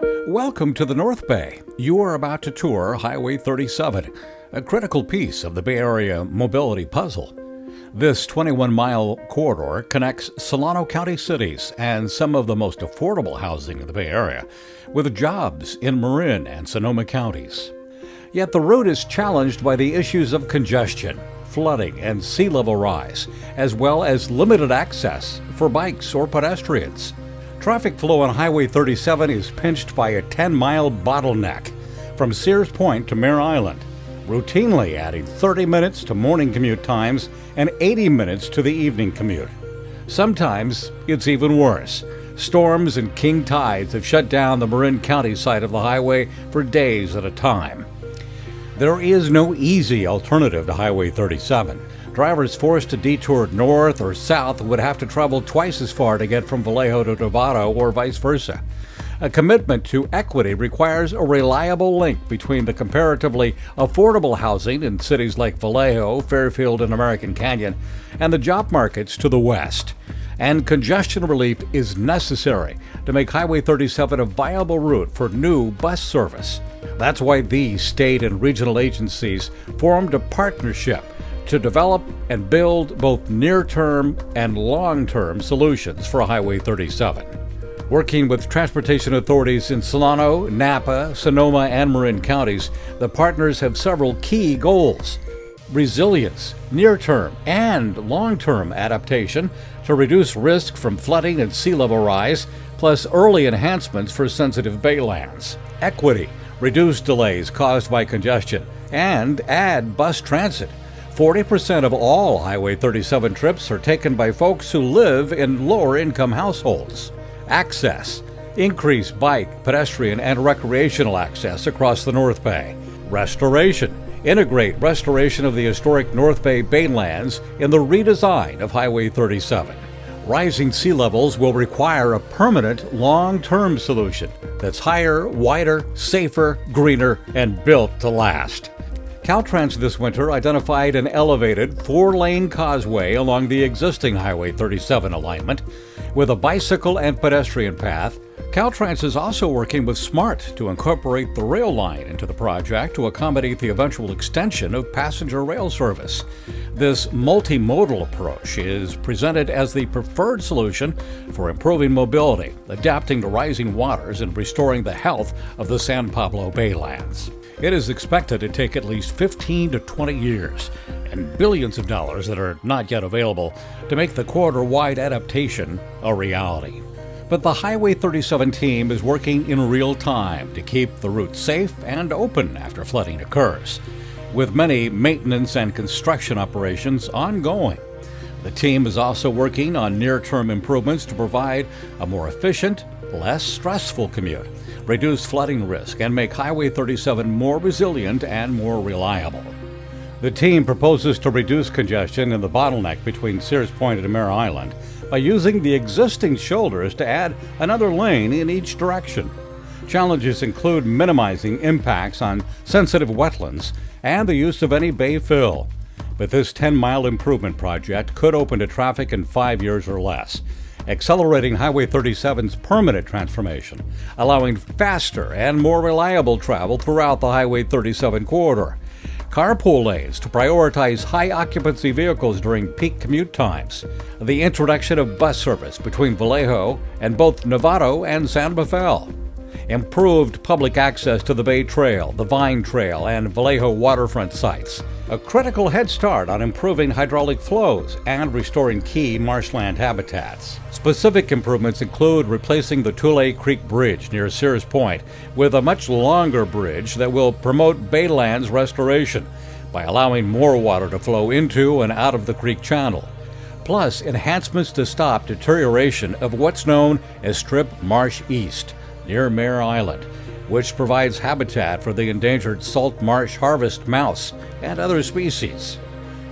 Welcome to the North Bay. You are about to tour Highway 37, a critical piece of the Bay Area mobility puzzle. This 21-mile corridor connects Solano County cities and some of the most affordable housing in the Bay Area, with jobs in Marin and Sonoma counties. Yet the route is challenged by the issues of congestion, flooding, and sea level rise, as well as limited access for bikes or pedestrians. Traffic flow on Highway 37 is pinched by a 10-mile bottleneck from Sears Point to Mare Island, routinely adding 30 minutes to morning commute times and 80 minutes to the evening commute. Sometimes it's even worse. Storms and king tides have shut down the Marin County side of the highway for days at a time. There is no easy alternative to Highway 37. Drivers forced to detour north or south would have to travel twice as far to get from Vallejo to Novato or vice versa. A commitment to equity requires a reliable link between the comparatively affordable housing in cities like Vallejo, Fairfield, and American Canyon, and the job markets to the west. And congestion relief is necessary to make Highway 37 a viable route for new bus service. That's why these state and regional agencies formed a partnership to develop and build both near-term and long-term solutions for Highway 37. Working with transportation authorities in Solano, Napa, Sonoma, and Marin counties, the partners have several key goals: resilience, near-term and long-term adaptation to reduce risk from flooding and sea level rise, plus early enhancements for sensitive baylands; equity, reduce delays caused by congestion, and add bus transit. 40% of all Highway 37 trips are taken by folks who live in lower-income households. Access, increase bike, pedestrian, and recreational access across the North Bay. Restoration, integrate restoration of the historic North Bay Baylands in the redesign of Highway 37. Rising sea levels will require a permanent, long-term solution that's higher, wider, safer, greener, and built to last. Caltrans this winter identified an elevated 4-lane causeway along the existing Highway 37 alignment with a bicycle and pedestrian path. Caltrans is also working with SMART to incorporate the rail line into the project to accommodate the eventual extension of passenger rail service. This multimodal approach is presented as the preferred solution for improving mobility, adapting to rising waters, and restoring the health of the San Pablo Baylands. It is expected to take at least 15 to 20 years and billions of dollars that are not yet available to make the corridor-wide adaptation a reality. But the Highway 37 team is working in real time to keep the route safe and open after flooding occurs, with many maintenance and construction operations ongoing. The team is also working on near-term improvements to provide a more efficient, less stressful commute, reduce flooding risk, and make Highway 37 more resilient and more reliable. The team proposes to reduce congestion in the bottleneck between Sears Point and Mare Island by using the existing shoulders to add another lane in each direction. Challenges include minimizing impacts on sensitive wetlands and the use of any bay fill. But this 10-mile improvement project could open to traffic in 5 years or less, accelerating Highway 37's permanent transformation, allowing faster and more reliable travel throughout the Highway 37 corridor. Carpool lanes to prioritize high-occupancy vehicles during peak commute times. The introduction of bus service between Vallejo and both Novato and San Rafael. Improved public access to the Bay Trail, the Vine Trail, and Vallejo waterfront sites. A critical head start on improving hydraulic flows and restoring key marshland habitats. Specific improvements include replacing the Tule Creek Bridge near Sears Point with a much longer bridge that will promote Baylands restoration by allowing more water to flow into and out of the creek channel. Plus, enhancements to stop deterioration of what's known as Strip Marsh East near Mare Island, which provides habitat for the endangered salt marsh harvest mouse and other species.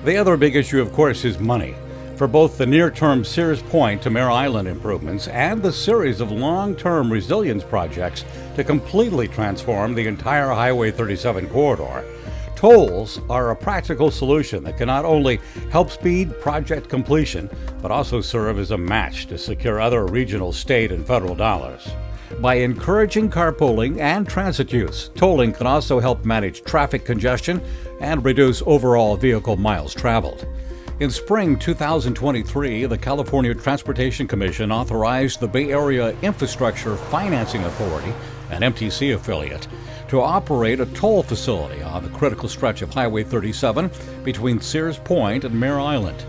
The other big issue, of course, is money. For both the near-term Sears Point to Mare Island improvements and the series of long-term resilience projects to completely transform the entire Highway 37 corridor, tolls are a practical solution that can not only help speed project completion, but also serve as a match to secure other regional, state, and federal dollars. By encouraging carpooling and transit use, tolling can also help manage traffic congestion and reduce overall vehicle miles traveled. In spring 2023, the California Transportation Commission authorized the Bay Area Infrastructure Financing Authority, an MTC affiliate, to operate a toll facility on the critical stretch of Highway 37 between Sears Point and Mare Island.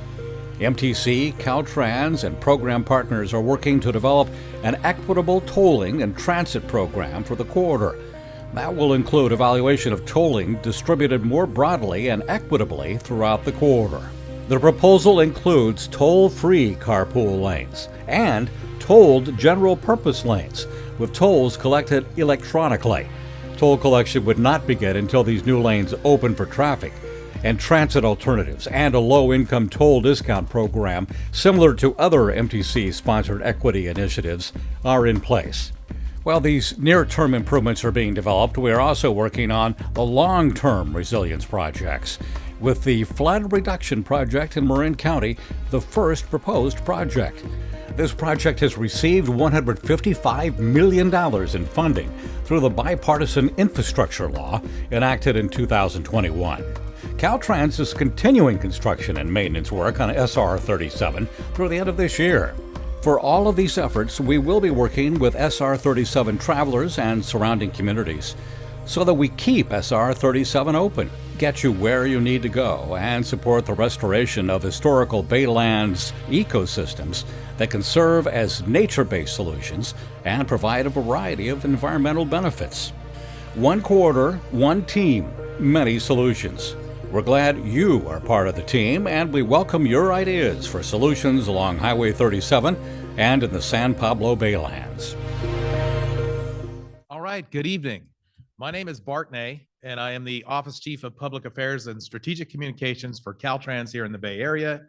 MTC, Caltrans, and program partners are working to develop an equitable tolling and transit program for the corridor. That will include evaluation of tolling distributed more broadly and equitably throughout the corridor. The proposal includes toll-free carpool lanes and tolled general-purpose lanes, with tolls collected electronically. Toll collection would not begin until these new lanes open for traffic, and transit alternatives and a low-income toll discount program similar to other MTC-sponsored equity initiatives are in place. While these near-term improvements are being developed, we are also working on the long-term resilience projects, with the Flood Reduction Project in Marin County the first proposed project. This project has received $155 million in funding through the bipartisan infrastructure law enacted in 2021. Caltrans is continuing construction and maintenance work on SR 37 through the end of this year. For all of these efforts, we will be working with SR 37 travelers and surrounding communities so that we keep SR 37 open, get you where you need to go, and support the restoration of historical Baylands ecosystems that can serve as nature-based solutions and provide a variety of environmental benefits. One corridor, one team, many solutions. We're glad you are part of the team, and we welcome your ideas for solutions along Highway 37 and in the San Pablo Baylands. All right, good evening. My name is Bart Ney, and I am the Office Chief of Public Affairs and Strategic Communications for Caltrans here in the Bay Area.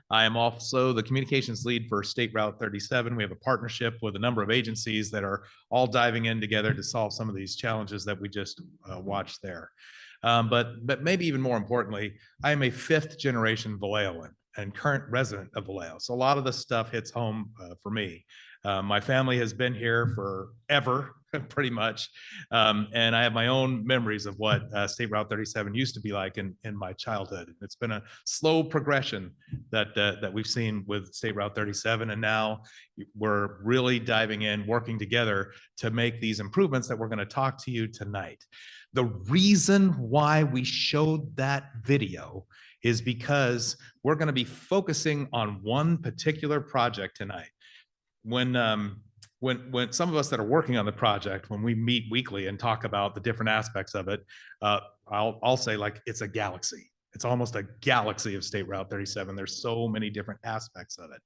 I am also the communications lead for State Route 37. We have a partnership with a number of agencies that are all diving in together to solve some of these challenges that we just watched there. But maybe even more importantly, I am a fifth generation Vallejoan and current resident of Vallejo. So a lot of this stuff hits home for me. My family has been here forever, pretty much. And I have my own memories of what State Route 37 used to be like in my childhood. It's been a slow progression that we've seen with State Route 37. And now we're really diving in, working together to make these improvements that we're going to talk to you tonight. The reason why we showed that video is because we're going to be focusing on one particular project tonight. When some of us that are working on the project, when we meet weekly and talk about the different aspects of it, I'll say like it's a galaxy. It's almost a galaxy of State Route 37. There's so many different aspects of it.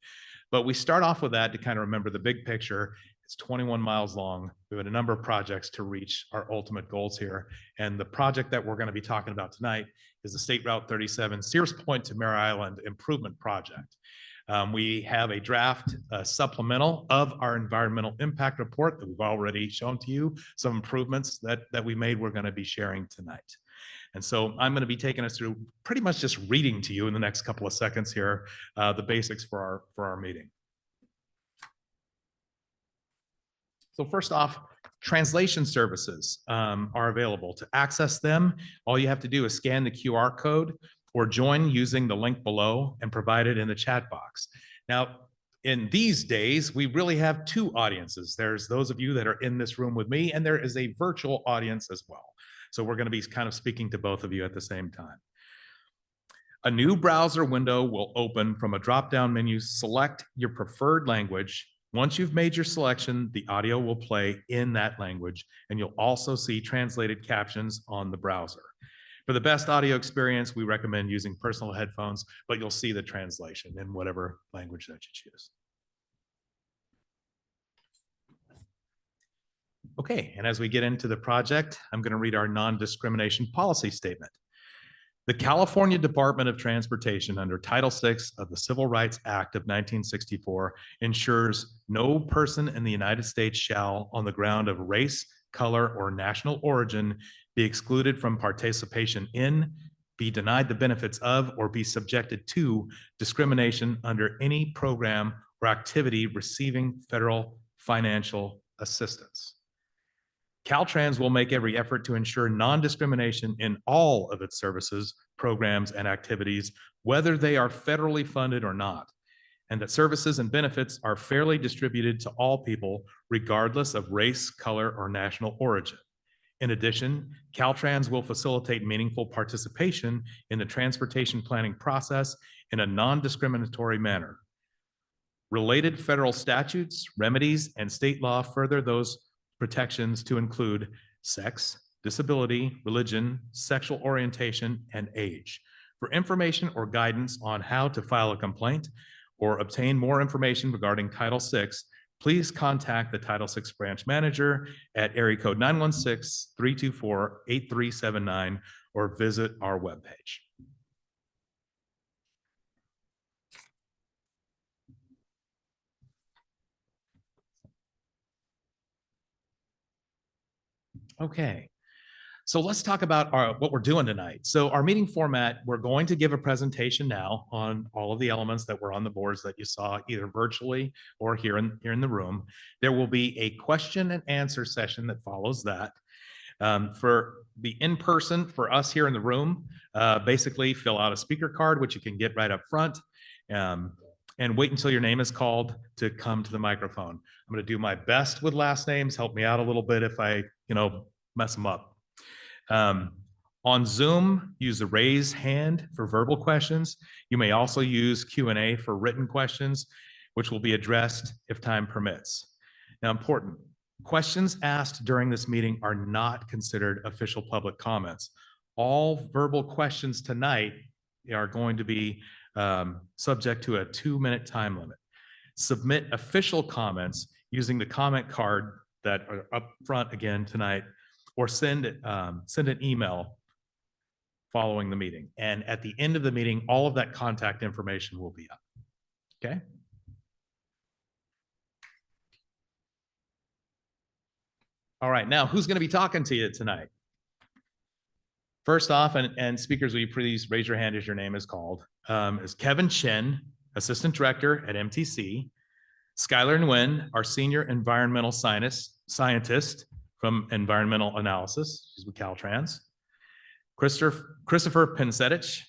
But we start off with that to kind of remember the big picture. It's 21 miles long. We have a number of projects to reach our ultimate goals here. And the project that we're going to be talking about tonight is the State Route 37 Sears Point to Mare Island Improvement Project. We have a draft supplemental of our environmental impact report that we've already shown to you, some improvements that we made we're going to be sharing tonight. And so I'm going to be taking us through pretty much just reading to you in the next couple of seconds here, the basics for our meeting. So first off, translation services are available. To access them, all you have to do is scan the QR code or join using the link below and provide it in the chat box. Now, in these days, we really have two audiences. There's those of you that are in this room with me, and there is a virtual audience as well. So we're going to be kind of speaking to both of you at the same time. A new browser window will open from a drop-down menu. Select your preferred language. Once you've made your selection, the audio will play in that language, and you'll also see translated captions on the browser. For the best audio experience, we recommend using personal headphones, but you'll see the translation in whatever language that you choose. Okay, and as we get into the project, I'm going to read our non-discrimination policy statement. The California Department of Transportation, under Title VI of the Civil Rights Act of 1964, ensures no person in the United States shall, on the ground of race, color, or national origin, be excluded from participation in, be denied the benefits of, or be subjected to discrimination under any program or activity receiving federal financial assistance. Caltrans will make every effort to ensure non-discrimination in all of its services, programs, and activities, whether they are federally funded or not, and that services and benefits are fairly distributed to all people, regardless of race, color, or national origin. In addition, Caltrans will facilitate meaningful participation in the transportation planning process in a non-discriminatory manner. Related federal statutes, remedies, and state law further those protections to include sex, disability, religion, sexual orientation, and age. For information or guidance on how to file a complaint or obtain more information regarding Title VI, please contact the Title VI branch manager at area code 916-324-8379 or visit our webpage. Okay, so let's talk about what we're doing tonight. So our meeting format, we're going to give a presentation now on all of the elements that were on the boards that you saw either virtually or here in the room. There will be a question and answer session that follows that. For the in-person, for us here in the room, basically fill out a speaker card, which you can get right up front, and wait until your name is called to come to the microphone. I'm going to do my best with last names. Help me out a little bit if I, mess them up. On Zoom, use the raise hand for verbal questions. You may also use Q&A for written questions, which will be addressed if time permits. Now, important, questions asked during this meeting are not considered official public comments. All verbal questions tonight are going to be subject to a 2-minute time limit. Submit official comments using the comment card that are up front again tonight, or send an email following the meeting. And at the end of the meeting, all of that contact information will be up. Okay? All right, now who's going to be talking to you tonight? First off, and speakers, will you please raise your hand as your name is called, is Kevin Chen, Assistant Director at MTC, Skylar Nguyen, our Senior Environmental Scientist from Environmental Analysis, she's with Caltrans, Christopher Pensetich,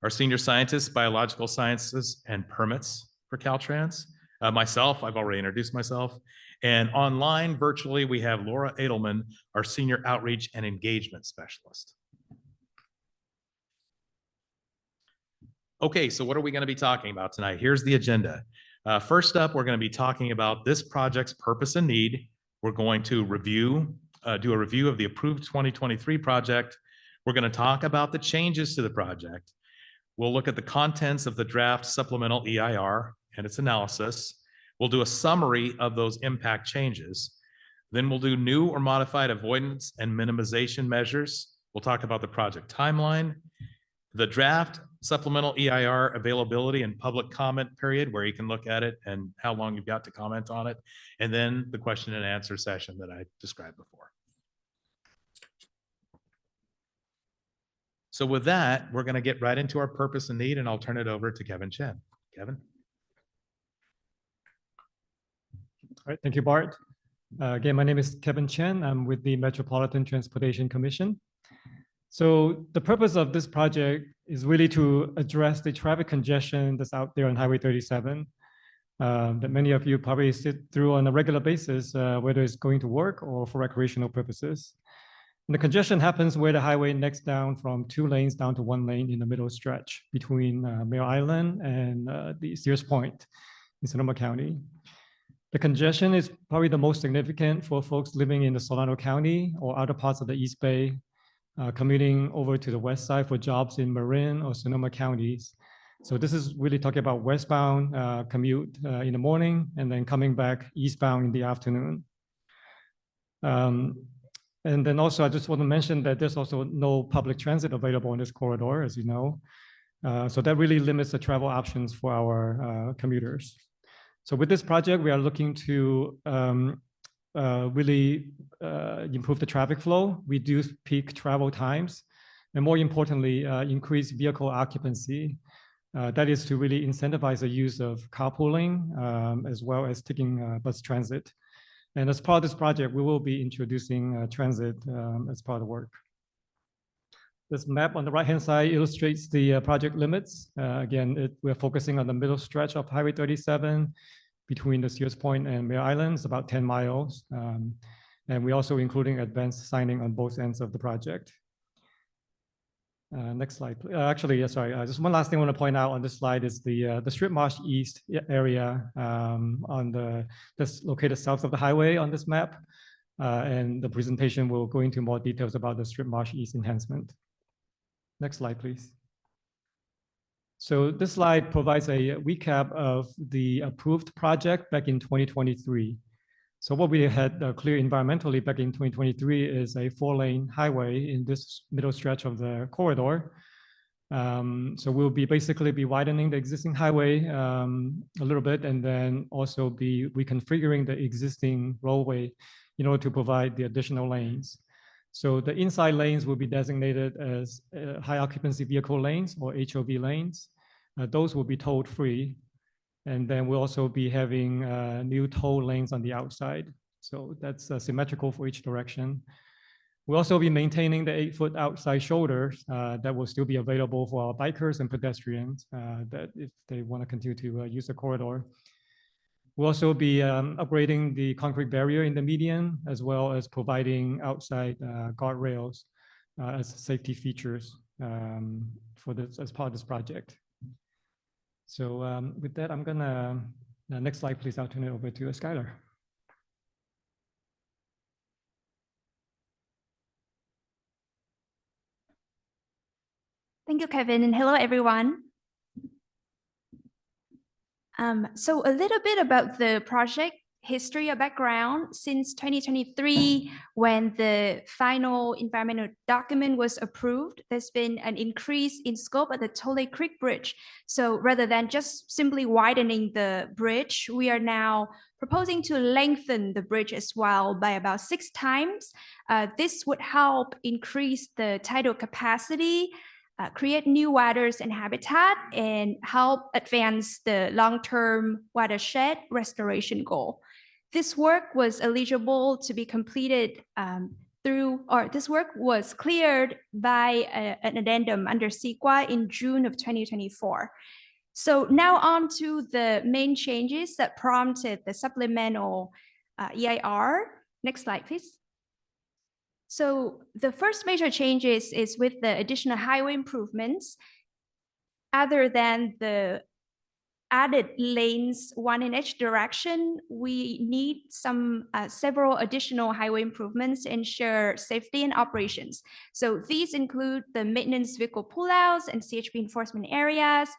our Senior Scientist, Biological Sciences and Permits for Caltrans, myself, I've already introduced myself, and online, virtually, we have Laura Edelman, our Senior Outreach and Engagement Specialist. Okay, so what are we going to be talking about tonight? Here's the agenda. First up, we're going to be talking about this project's purpose and need. We're going to do a review of the approved 2023 project. We're going to talk about the changes to the project. We'll look at the contents of the draft supplemental EIR and its analysis. We'll do a summary of those impact changes. Then we'll do new or modified avoidance and minimization measures. We'll talk about the project timeline, the draft supplemental EIR availability and public comment period, where you can look at it and how long you've got to comment on it, and then the question and answer session that I described before. So with that, we're going to get right into our purpose and need, and I'll turn it over to Kevin Chen. Kevin. All right, thank you, Bart. Again, my name is Kevin Chen. I'm with the Metropolitan Transportation Commission. So the purpose of this project is really to address the traffic congestion that's out there on Highway 37 that many of you probably sit through on a regular basis, whether it's going to work or for recreational purposes. And the congestion happens where the highway necks down from 2 lanes down to 1 lane in the middle stretch between Mare Island and the Sears Point in Sonoma County. The congestion is probably the most significant for folks living in the Solano County or other parts of the East Bay, commuting over to the west side for jobs in Marin or Sonoma counties. So this is really talking about westbound commute in the morning and then coming back eastbound in the afternoon. And then also I just want to mention that there's also no public transit available in this corridor, as you know. So that really limits the travel options for our commuters. So with this project, we are looking to really improve the traffic flow, reduce peak travel times, and more importantly, increase vehicle occupancy. That is to really incentivize the use of carpooling as well as taking bus transit. And as part of this project, we will be introducing transit as part of the work. This map on the right-hand side illustrates the project limits. Again, we're focusing on the middle stretch of Highway 37 between the Sears Point and Mare Island. It's about 10 miles. And we're also including advanced signing on both ends of the project. Next slide. Actually, sorry. Just one last thing I want to point out on this slide is the Strip Marsh East area that's located south of the highway on this map. And the presentation will go into more details about the Strip Marsh East enhancement. Next slide, please. So this slide provides a recap of the approved project back in 2023. So what we had clear environmentally back in 2023 is a 4-lane highway in this middle stretch of the corridor. So we'll basically be widening the existing highway a little bit, and then also be reconfiguring the existing roadway in order to provide the additional lanes. So the inside lanes will be designated as high occupancy vehicle lanes or HOV lanes. Those will be toll free. And then we'll also be having new toll lanes on the outside. So that's symmetrical for each direction. We'll also be maintaining the 8-foot outside shoulders that will still be available for our bikers and pedestrians that if they want to continue to use the corridor. We'll also be upgrading the concrete barrier in the median, as well as providing outside guardrails as safety features for this as part of this project. So with that, I'm gonna, next slide, please. I'll turn it over to Skylar. Thank you, Kevin, and hello, everyone. So a little bit about the project history or background. Since 2023, when the final environmental document was approved, there's been an increase in scope of the Tole Creek Bridge. So rather than just simply widening the bridge, we are now proposing to lengthen the bridge as well by about 6 times. This would help increase the tidal capacity, create new waters and habitat, and help advance the long-term watershed restoration goal. This work was eligible to be completed this work was cleared by an addendum under CEQA in June of 2024. So now on to the main changes that prompted the supplemental EIR. Next slide, please. So the first major changes is with the additional highway improvements. Other than the added lanes, one in each direction, we need several additional highway improvements to ensure safety and operations. So these include the maintenance vehicle pullouts and CHP enforcement areas,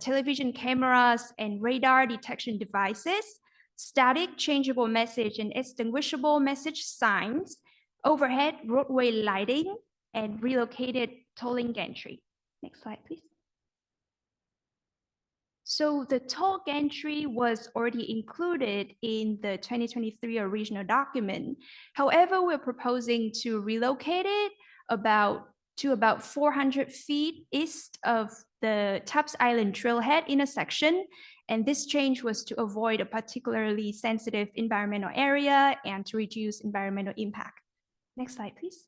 television cameras and radar detection devices, static changeable message and extinguishable message signs, overhead roadway lighting, and relocated tolling gantry. Next slide, please. So the toll gantry was already included in the 2023 original document. However, we're proposing to relocate it to about 400 feet east of the Tubbs Island trailhead intersection. And this change was to avoid a particularly sensitive environmental area and to reduce environmental impact. Next slide, please.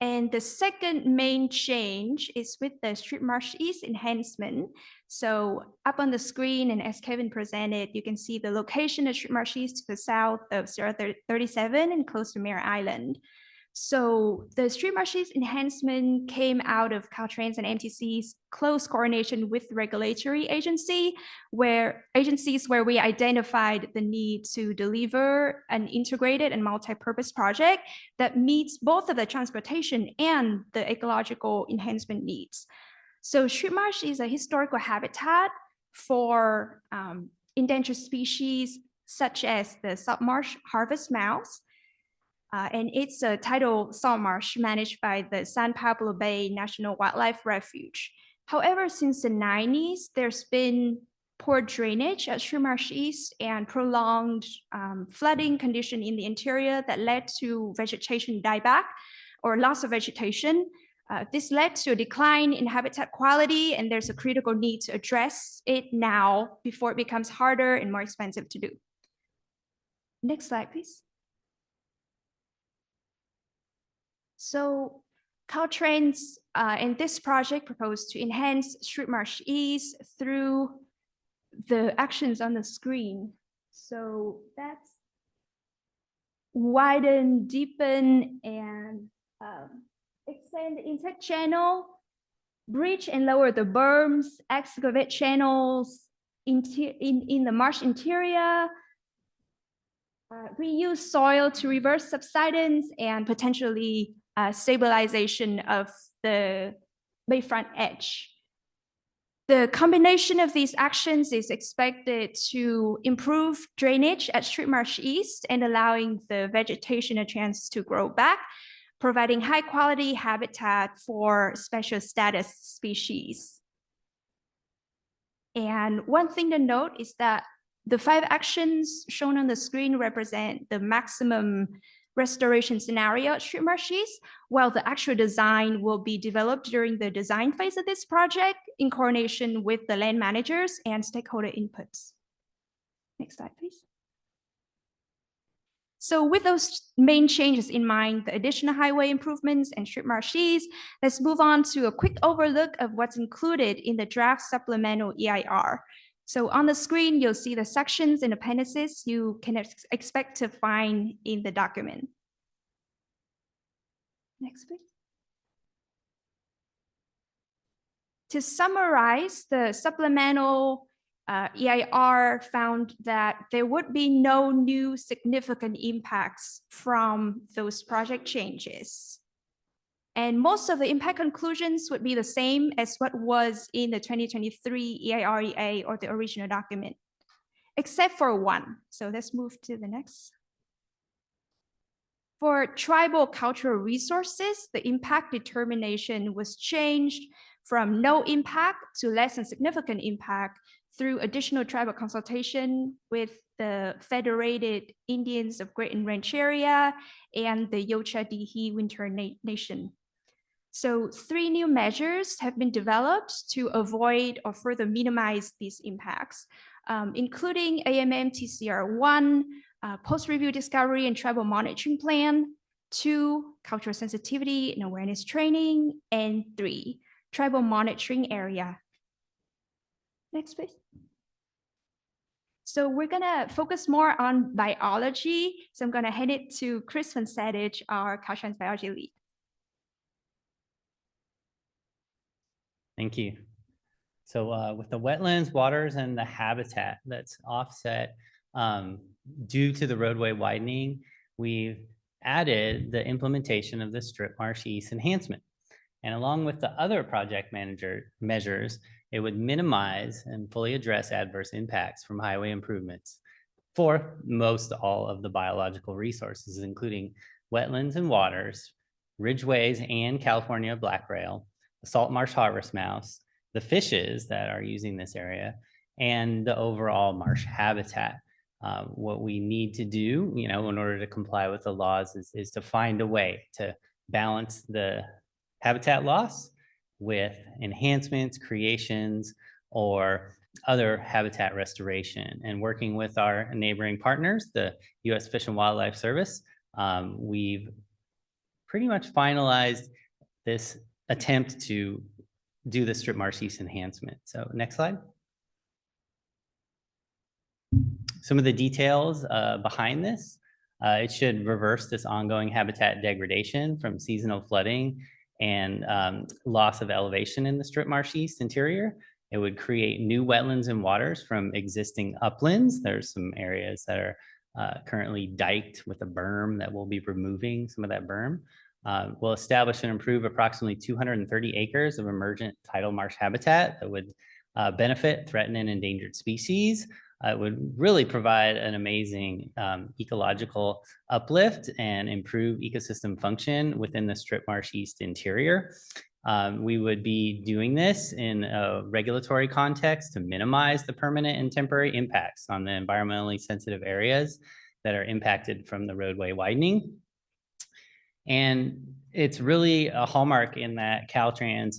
And the second main change is with the Strip Marsh East enhancement. So up on the screen, and as Kevin presented, you can see the location of Strip Marsh East to the south of Sierra 37 and close to Mare Island. So the Strip Marsh East enhancement came out of Caltrans and MTC's close coordination with regulatory agencies, where we identified the need to deliver an integrated and multi-purpose project that meets both of the transportation and the ecological enhancement needs. So Strip Marsh is a historical habitat for endangered species such as the salt marsh harvest mouse. And it's a tidal salt marsh managed by the San Pablo Bay National Wildlife Refuge. However, since the 90s, there's been poor drainage at Strip Marsh East and prolonged flooding condition in the interior that led to vegetation dieback or loss of vegetation. This led to a decline in habitat quality, and there's a critical need to address it now before it becomes harder and more expensive to do. Next slide, please. So Caltrans in this project proposed to enhance Street Marsh East through the actions on the screen. So that's widen, deepen, and extend the intake channel, bridge and lower the berms, excavate channels in the marsh interior, reuse soil to reverse subsidence and potentially stabilization of the bayfront edge. The combination of these actions is expected to improve drainage at Street Marsh East and allowing the vegetation a chance to grow back, providing high quality habitat for special status species. And one thing to note is that the 5 actions shown on the screen represent the maximum restoration scenario at Street Marsh East, while the actual design will be developed during the design phase of this project in coordination with the land managers and stakeholder inputs. Next slide, please. So with those main changes in mind, the additional highway improvements and Street Marsh East, let's move on to a quick overlook of what's included in the draft supplemental EIR. So on the screen, you'll see the sections and appendices you can expect to find in the document. Next, please. To summarize, the supplemental EIR found that there would be no new significant impacts from those project changes. And most of the impact conclusions would be the same as what was in the 2023 EIREA or the original document, except for one. So let's move to the next. For tribal cultural resources, the impact determination was changed from no impact to less than significant impact through additional tribal consultation with the Federated Indians of Great and Rancheria and the Yocha-Dihi Winter Nation. So 3 new measures have been developed to avoid or further minimize these impacts, including AMM TCR1, post-review discovery and tribal monitoring plan, 2, cultural sensitivity and awareness training, and 3, tribal monitoring area. Next, please. So we're gonna focus more on biology. So I'm gonna hand it to Chris Van Sadich, our Caltrans biology lead. Thank you. So with the wetlands, waters, and the habitat that's offset due to the roadway widening, we've added the implementation of the Strip Marsh East enhancement. And along with the other project manager measures, it would minimize and fully address adverse impacts from highway improvements for most all of the biological resources, including wetlands and waters, ridgeways and California black rail, the salt marsh harvest mouse, the fishes that are using this area, and the overall marsh habitat. What we need to do, in order to comply with the laws is to find a way to balance the habitat loss with enhancements, creations, or other habitat restoration. And working with our neighboring partners, the U.S. Fish and Wildlife Service, we've pretty much finalized this attempt to do the Strip Marsh East enhancement. So next slide. Some of the details behind this. It should reverse this ongoing habitat degradation from seasonal flooding and loss of elevation in the Strip Marsh East interior. It would create new wetlands and waters from existing uplands. There's some areas that are currently diked with a berm that we'll be removing some of that berm. We'll establish and improve approximately 230 acres of emergent tidal marsh habitat that would benefit threatened and endangered species. It would really provide an amazing ecological uplift and improve ecosystem function within the Strip Marsh East interior. We would be doing this in a regulatory context to minimize the permanent and temporary impacts on the environmentally sensitive areas that are impacted from the roadway widening. And it's really a hallmark in that Caltrans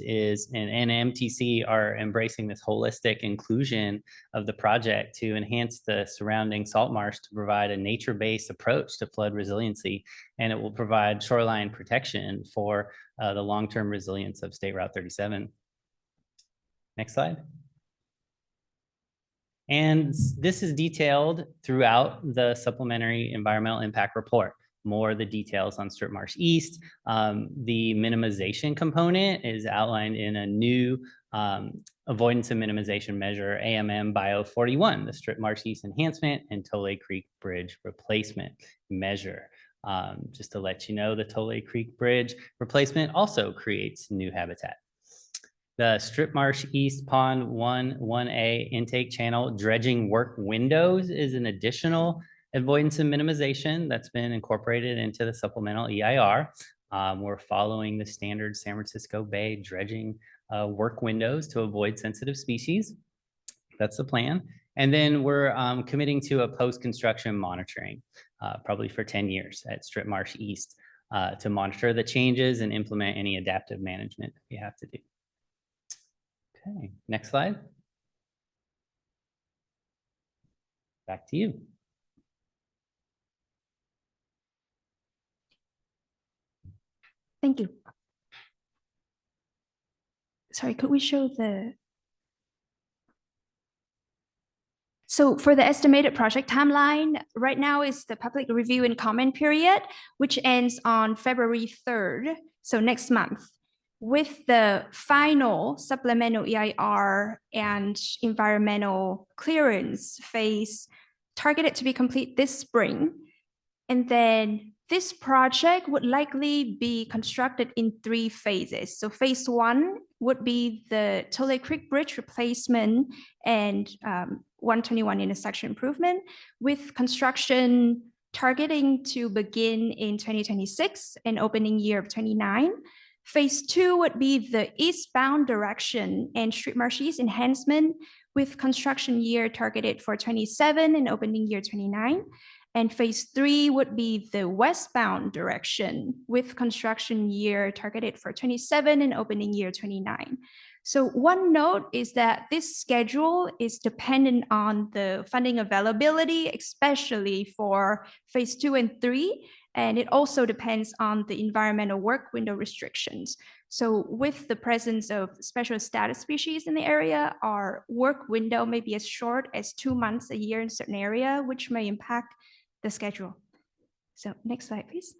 and MTC are embracing this holistic inclusion of the project to enhance the surrounding salt marsh to provide a nature-based approach to flood resiliency. And it will provide shoreline protection for the long-term resilience of State Route 37. Next slide. And this is detailed throughout the supplementary environmental impact report. More of the details on Strip Marsh East. The minimization component is outlined in a new avoidance and minimization measure, AMM Bio 41, the Strip Marsh East enhancement and Tole Creek Bridge replacement measure. Just to let you know, the Tole Creek Bridge replacement also creates new habitat. The Strip Marsh East Pond 1A intake channel dredging work windows is an additional avoidance and minimization that's been incorporated into the supplemental EIR. We're following the standard San Francisco Bay dredging work windows to avoid sensitive species. That's the plan. And then we're committing to a post-construction monitoring, probably for 10 years at Strip Marsh East to monitor the changes and implement any adaptive management we have to do. Okay, next slide. Back to you. Thank you. Sorry, could we show the... So for the estimated project timeline, right now is the public review and comment period, which ends on February 3rd, so next month, with the final supplemental EIR and environmental clearance phase targeted to be complete this spring. And then this project would likely be constructed in 3 phases. So phase 1 would be the Tole Creek Bridge replacement and 121 intersection improvement, with construction targeting to begin in 2026 and opening year of 29. Phase 2 would be the eastbound direction and Strip Marsh East enhancement, with construction year targeted for 27 and opening year 29. And phase 3 would be the westbound direction, with construction year targeted for 27 and opening year 29. So one note is that this schedule is dependent on the funding availability, especially for phase 2 and 3. And it also depends on the environmental work window restrictions. So with the presence of special status species in the area, our work window may be as short as 2 months a year in certain area, which may impact the schedule. So next slide, please.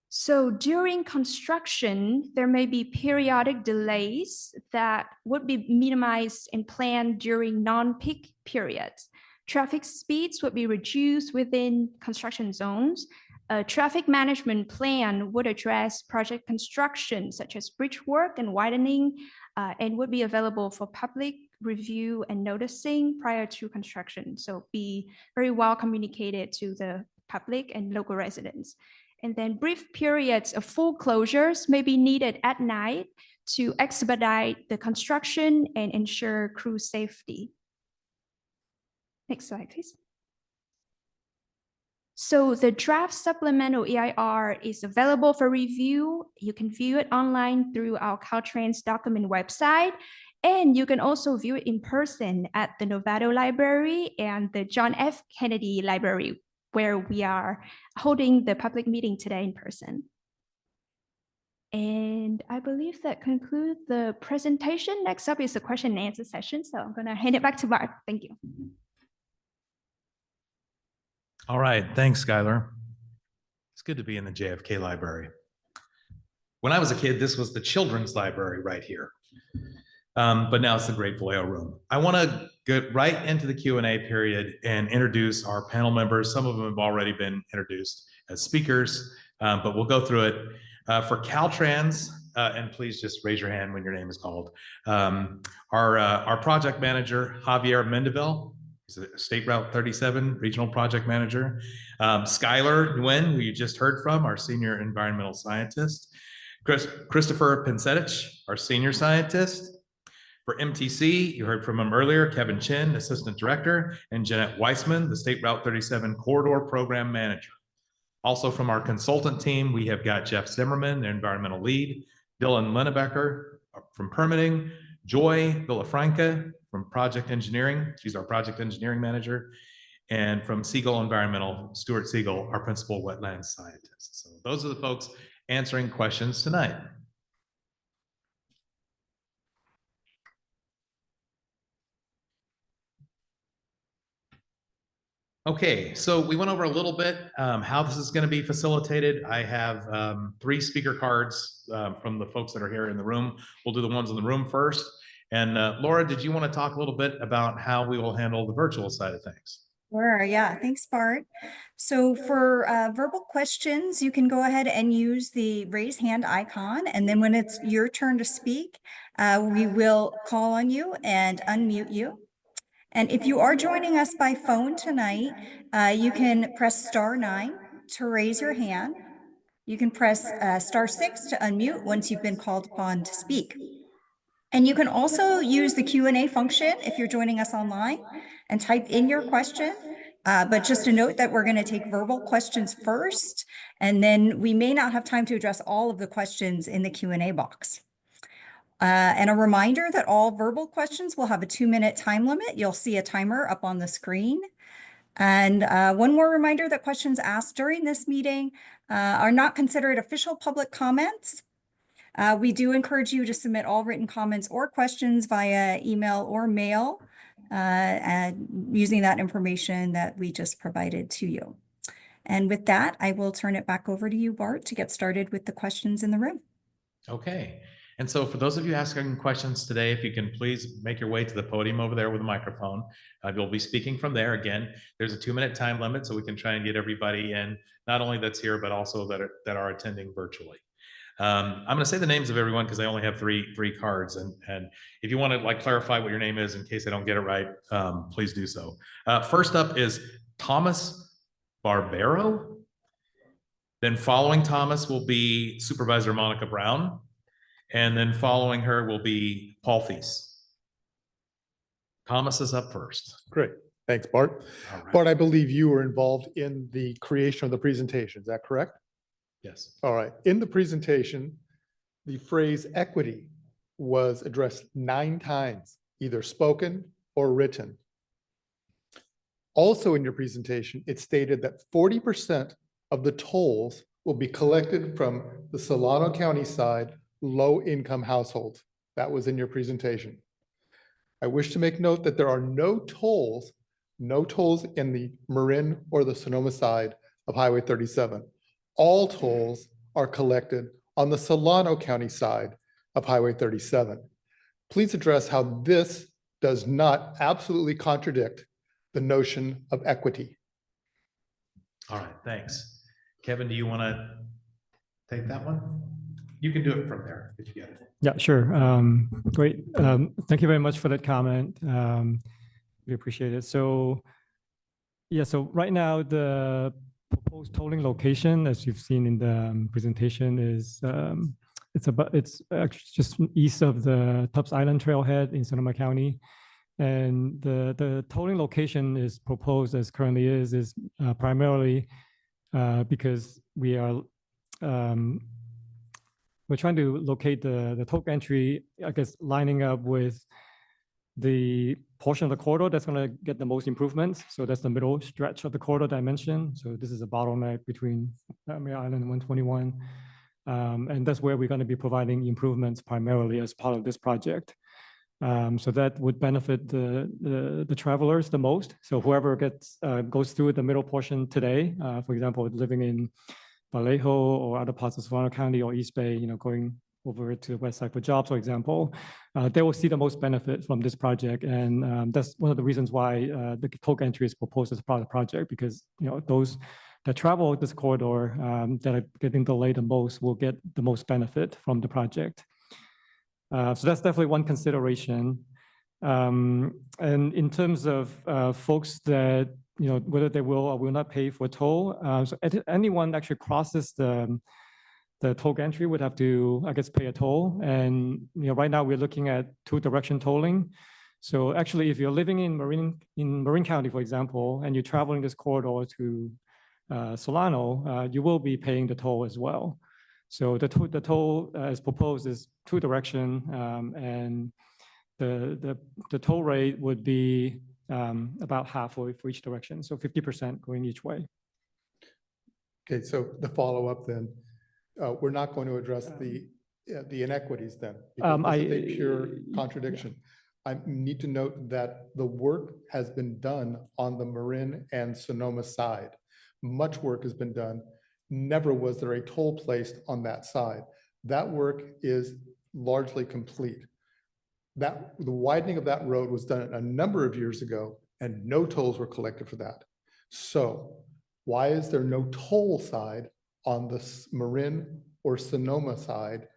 So during construction, there may be periodic delays that would be minimized and planned during non-peak periods. Traffic speeds would be reduced within construction zones. A traffic management plan would address project construction, such as bridge work and widening, and would be available for public review and noticing prior to construction. So be very well communicated to the public and local residents. And then brief periods of full closures may be needed at night to expedite the construction and ensure crew safety. Next slide, please. So the draft supplemental EIR is available for review. You can view it online through our Caltrans document website, and you can also view it in person at the Novato Library and the John F. Kennedy Library, where we are holding the public meeting today in person. And I believe that concludes the presentation. Next up is the question and answer session. So I'm going to hand it back to Bart. Thank you. All right, thanks, Skylar. It's good to be in the JFK Library. When I was a kid, this was the children's library right here. But now it's the Great Vallejo Room. I want to get right into the Q&A period and introduce our panel members. Some of them have already been introduced as speakers, but we'll go through it. For Caltrans, and please just raise your hand when your name is called. Our project manager, Javier Mendeville. He's a State Route 37 Regional Project Manager. Skylar Nguyen, who you just heard from, our Senior Environmental Scientist. Christopher Pinsetich, our Senior Scientist. For MTC, you heard from him earlier, Kevin Chin, Assistant Director, and Jeanette Weissman, the State Route 37 Corridor Program Manager. Also from our consultant team, we have got Jeff Zimmerman, their environmental lead, Dylan Lennebecker from permitting, Joy Villafranca from project engineering. She's our project engineering manager. And from Siegel Environmental, Stuart Siegel, our principal wetlands scientist. So those are the folks answering questions tonight. Okay, so we went over a little bit how this is going to be facilitated. I have 3 speaker cards from the folks that are here in the room. We'll do the ones in the room first. And Laura, did you want to talk a little bit about how we will handle the virtual side of things? Sure, yeah, thanks, Bart. So for verbal questions, you can go ahead and use the raise hand icon. And then when it's your turn to speak, we will call on you and unmute you. And if you are joining us by phone tonight, you can press *9 to raise your hand. You can press *6 to unmute once you've been called upon to speak. And you can also use the Q&A function if you're joining us online and type in your question. But just a note that we're going to take verbal questions first, and then we may not have time to address all of the questions in the Q&A box. And a reminder that all verbal questions will have a 2-minute time limit. You'll see a timer up on the screen. And one more reminder that questions asked during this meeting are not considered official public comments. We do encourage you to submit all written comments or questions via email or mail using that information that we just provided to you. And with that, I will turn it back over to you, Bart, to get started with the questions in the room. Okay. And so for those of you asking questions today, if you can please make your way to the podium over there with a microphone. You'll be speaking from there. Again, there's a 2-minute time limit, so we can try and get everybody in, not only that's here, but also that are attending virtually. I'm going to say the names of everyone because I only have three cards. And if you want to like clarify what your name is in case I don't get it right, please do so. First up is Thomas Barbero. Then following Thomas will be Supervisor Monica Brown. And then following her will be Paul Thies. Thomas is up first. Great. Thanks, Bart. All right. Bart, I believe you were involved in the creation of the presentation. Is that correct? Yes. All right. In the presentation, the phrase equity was addressed 9 times, either spoken or written. Also in your presentation, it stated that 40% of the tolls will be collected from the Solano County side low-income households. That was in your presentation. I wish to make note that there are no tolls in the Marin or the Sonoma side of Highway 37. All tolls are collected on the Solano County side of Highway 37. Please address how this does not absolutely contradict the notion of equity. All right, thanks. Kevin, do you want to take that one? You can do it from there if you get it. Yeah, sure. Great. Thank you very much for that comment. We appreciate it. So, yeah, so right now the proposed tolling location, as you've seen in the presentation, is it's actually just east of the Tubbs Island Trailhead in Sonoma County, and the tolling location is proposed as currently is primarily because we're trying to locate the toll entry, I guess, lining up with the portion of the corridor that's going to get the most improvements. So that's the middle stretch of the corridor that I mentioned. So this is a bottleneck between Mare Island and 121. And that's where we're going to be providing improvements primarily as part of this project. So that would benefit the travelers the most. So whoever goes through the middle portion today, for example, living in Vallejo or other parts of Solano County or East Bay, going over to the west side for jobs, for example, they will see the most benefit from this project. And that's one of the reasons why the toll entry is proposed as part of the project, because those that travel this corridor that are getting delayed the most will get the most benefit from the project. So that's definitely one consideration. And in terms of folks that whether they will or will not pay for toll. So anyone actually crosses the toll entry would have to, I guess, pay a toll. And right now we're looking at 2-direction tolling. So actually, if you're living in Marin County, for example, and you're traveling this corridor to Solano, you will be paying the toll as well. So the toll as proposed is two direction, and the toll rate would be about halfway for each direction, so 50% going each way. Okay, so the follow-up then, we're not going to address the inequities then, because this is a pure contradiction. I need to note that the work has been done on the Marin and Sonoma side. Much work has been done. Never was there a toll placed on that side. That work is largely complete. The widening of that road was done a number of years ago, and no tolls were collected for that. So why is there no toll side on the Marin or Sonoma side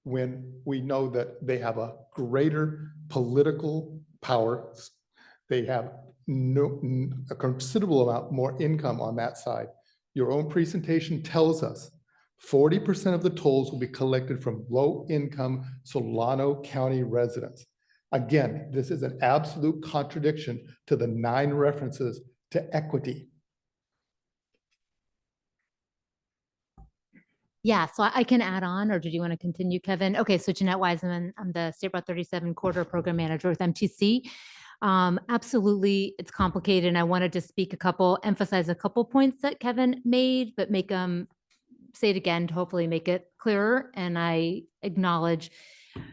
when we know that they have a greater political power? They have a considerable amount more income on that side. Your own presentation tells us 40% of the tolls will be collected from low-income Solano County residents. Again, this is an absolute contradiction to the 9 references to equity. Yeah, so I can add on, or did you want to continue, Kevin? Okay, so Jeanette Wiseman, I'm the State Route 37 Corridor Program Manager with MTC. Absolutely, it's complicated, and I wanted to emphasize a couple points that Kevin made, but say it again to hopefully make it clearer. And I acknowledge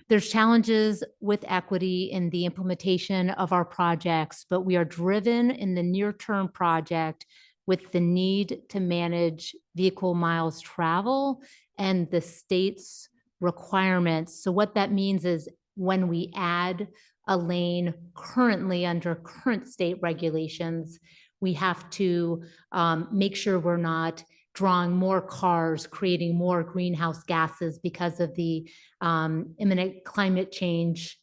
there's challenges with equity in the implementation of our projects, but we are driven in the near-term project with the need to manage vehicle miles travel and the state's requirements. So what that means is when we add a lane currently under current state regulations, we have to make sure we're not drawing more cars, creating more greenhouse gases because of the imminent climate change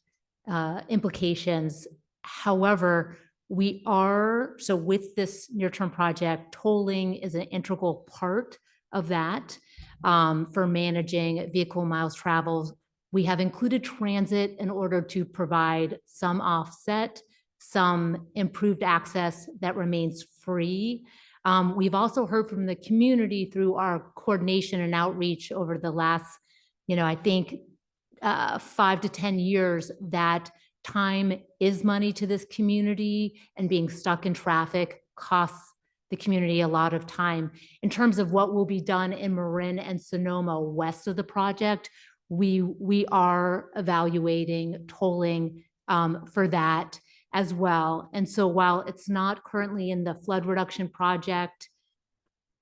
implications. However, so with this near-term project, tolling is an integral part of that for managing vehicle miles traveled. We have included transit in order to provide some offset, some improved access that remains free. We've also heard from the community through our coordination and outreach over the last, I think 5 to 10 years, that time is money to this community, and being stuck in traffic costs the community a lot of time. In terms of what will be done in Marin and Sonoma west of the project, we are evaluating tolling for that as well. And so while it's not currently in the flood reduction project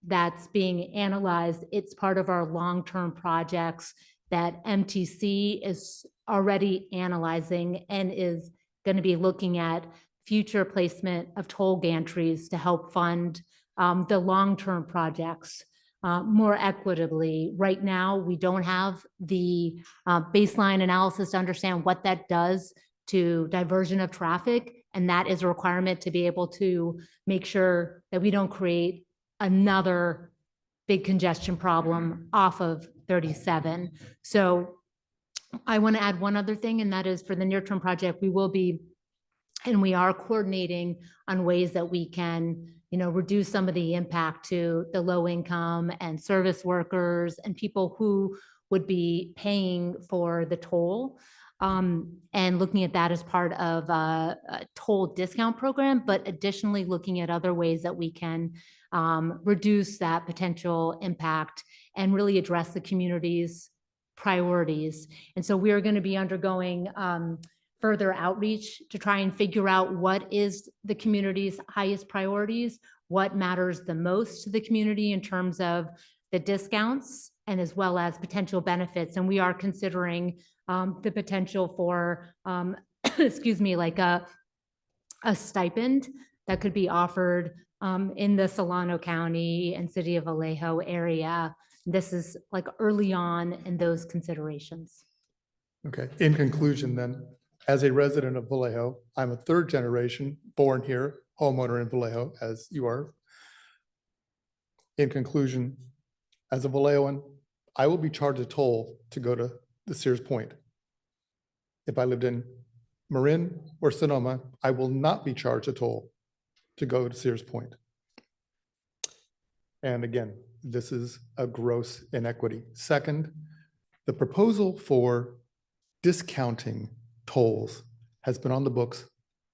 that's being analyzed, it's part of our long-term projects that MTC is already analyzing and is going to be looking at future placement of toll gantries to help fund the long-term projects more equitably. Right now, we don't have the baseline analysis to understand what that does to diversion of traffic, and that is a requirement to be able to make sure that we don't create another big congestion problem off of 37. So I want to add one other thing, and that is for the near-term project, we are coordinating on ways that we can, reduce some of the impact to the low income and service workers and people who would be paying for the toll. And looking at that as part of a toll discount program, but additionally looking at other ways that we can reduce that potential impact and really address the community's priorities. And so we are going to be undergoing further outreach to try and figure out what is the community's highest priorities, what matters the most to the community in terms of the discounts, and as well as potential benefits. And we are considering the potential for, like a stipend that could be offered in the Solano County and City of Vallejo area. This is like early on in those considerations. Okay, in conclusion then, as a resident of Vallejo, I'm a 3rd generation born here, homeowner in Vallejo, as you are. In conclusion, as a Vallejoan, I will be charged a toll to go to the Sears Point. If I lived in Marin or Sonoma, I will not be charged a toll to go to Sears Point. And again, this is a gross inequity. Second, the proposal for discounting tolls has been on the books,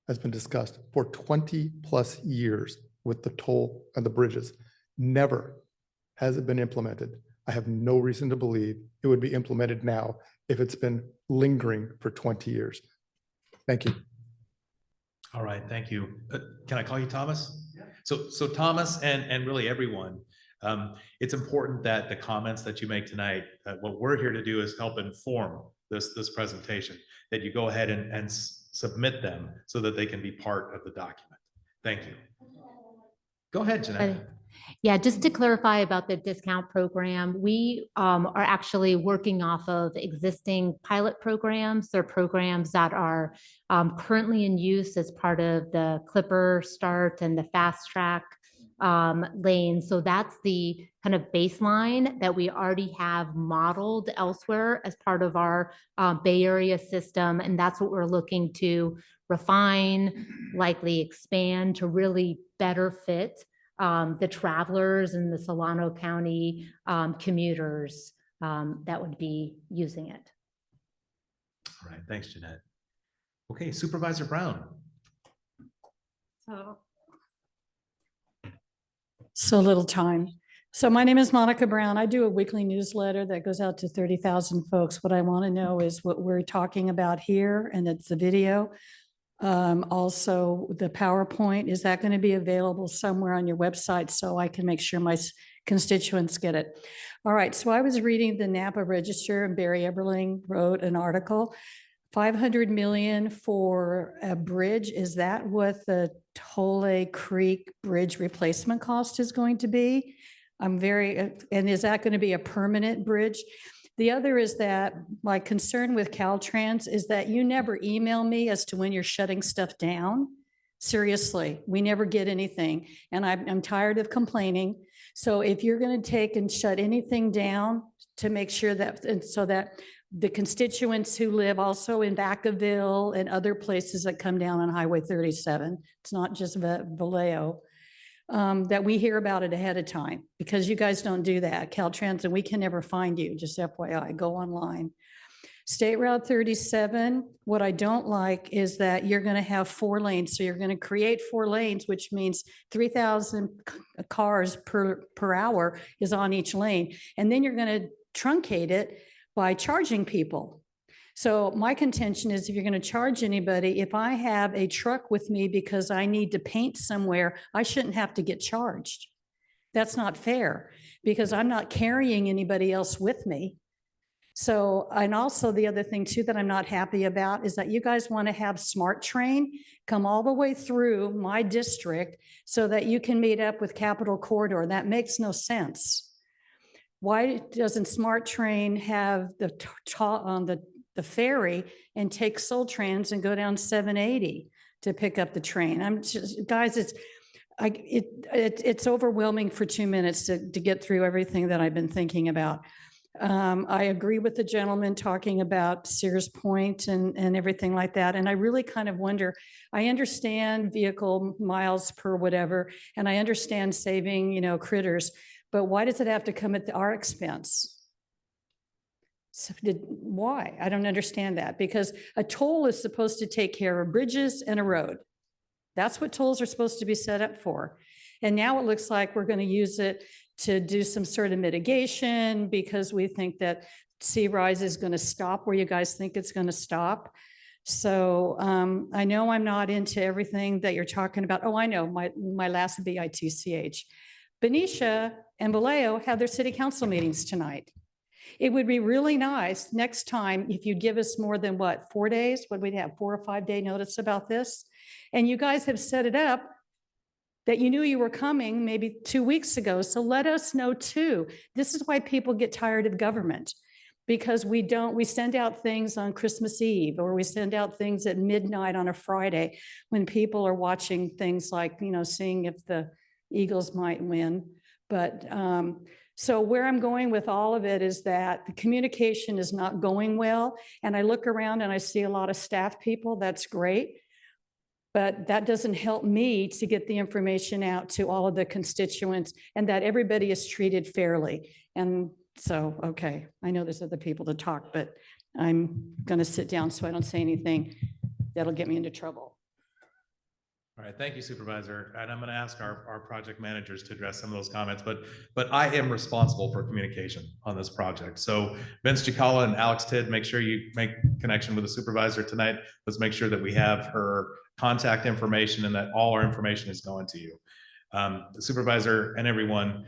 has been discussed for 20+ years with the toll and the bridges. Never has it been implemented. I have no reason to believe it would be implemented now if it's been lingering for 20 years. Thank you. All right, thank you. Can I call you Thomas? Yeah. So Thomas and really everyone, it's important that the comments that you make tonight, what we're here to do is help inform this presentation, that you go ahead and submit them so that they can be part of the document. Thank you. Go ahead, Jeanette. Yeah, just to clarify about the discount program, we are actually working off of existing pilot programs. They're programs that are currently in use as part of the Clipper Start and the Fast Track lane. So that's the kind of baseline that we already have modeled elsewhere as part of our Bay Area system. And that's what we're looking to refine, likely expand to really better fit the travelers and the Solano County commuters that would be using it. All right, thanks, Jeanette. Okay, Supervisor Brown. So little time. So my name is Monica Brown. I do a weekly newsletter that goes out to 30,000 folks. What I want to know is what we're talking about here, and it's the video. Also, the PowerPoint, is that going to be available somewhere on your website so I can make sure my constituents get it? All right, so I was reading the Napa Register, and Barry Eberling wrote an article, 500 million for a bridge. Is that what the Tole Creek Bridge replacement cost is going to be? And is that going to be a permanent bridge? The other is that my concern with Caltrans is that you never email me as to when you're shutting stuff down. Seriously, we never get anything. And I'm tired of complaining. So if you're going to take and shut anything down to make sure that, and so that the constituents who live also in Vacaville and other places that come down on Highway 37, it's not just Vallejo, that we hear about it ahead of time, because you guys don't do that. Caltrans, and we can never find you, just FYI, go online. State Route 37, what I don't like is that you're going to have 4 lanes. So you're going to create 4 lanes, which means 3,000 cars per hour is on each lane. And then you're going to truncate it by charging people. So my contention is, if you're going to charge anybody, if I have a truck with me because I need to paint somewhere, I shouldn't have to get charged. That's not fair, because I'm not carrying anybody else with me. So, and also the other thing too that I'm not happy about is that you guys want to have Smart Train come all the way through my district so that you can meet up with Capitol Corridor. That makes no sense. Why doesn't Smart Train have the ferry and take Soul Trans and go down 780 to pick up the train? I'm just, guys, it's overwhelming for 2 minutes to get through everything that I've been thinking about. I agree with the gentleman talking about Sears Point and everything like that. And I really kind of wonder, I understand vehicle miles per whatever, and I understand saving, critters, but why does it have to come at our expense? So why? I don't understand that, because a toll is supposed to take care of bridges and a road. That's what tolls are supposed to be set up for. And now it looks like we're going to use it to do some sort of mitigation because we think that sea rise is going to stop where you guys think it's going to stop. So I know I'm not into everything that you're talking about. Oh, I know, my last BITCH. Benicia and Vallejo have their city council meetings tonight. It would be really nice next time if you give us more than 4 days, would we have 4 or 5 day notice about this? And you guys have set it up that you knew you were coming maybe 2 weeks ago. So let us know too. This is why people get tired of government, because we send out things on Christmas Eve, or we send out things at midnight on a Friday when people are watching things like, seeing if the Eagles might win. But so where I'm going with all of it is that the communication is not going well. And I look around and I see a lot of staff people. That's great. But that doesn't help me to get the information out to all of the constituents and that everybody is treated fairly. And so, okay, I know there's other people to talk, but I'm going to sit down so I don't say anything that'll get me into trouble. All right, thank you, Supervisor. And I'm going to ask our project managers to address some of those comments, but I am responsible for communication on this project. So Vince Chicala and Alex Tidd, make sure you make connection with the supervisor tonight. Let's make sure that we have her contact information and that all our information is going to you. The supervisor and everyone,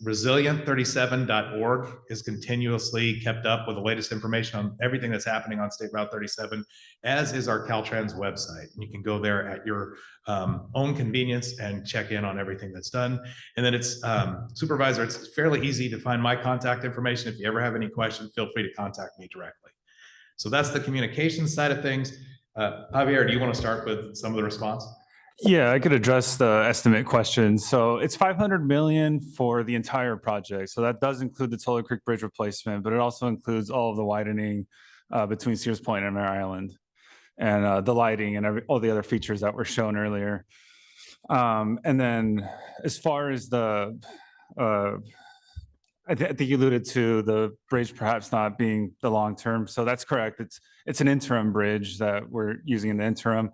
resilient37.org is continuously kept up with the latest information on everything that's happening on State Route 37, as is our Caltrans website. You can go there at your own convenience and check in on everything that's done. And then it's supervisor, it's fairly easy to find my contact information. If you ever have any questions, feel free to contact me directly. So that's the communication side of things. Javier, do you want to start with some of the response? Yeah, I could address the estimate question. So it's 500 million for the entire project. So that does include the Toller Creek Bridge replacement, but it also includes all of the widening between Sears Point and Mare Island, and the lighting and all the other features that were shown earlier. And then as far as the, I think you alluded to the bridge perhaps not being the long term. So that's correct. It's an interim bridge that we're using in the interim.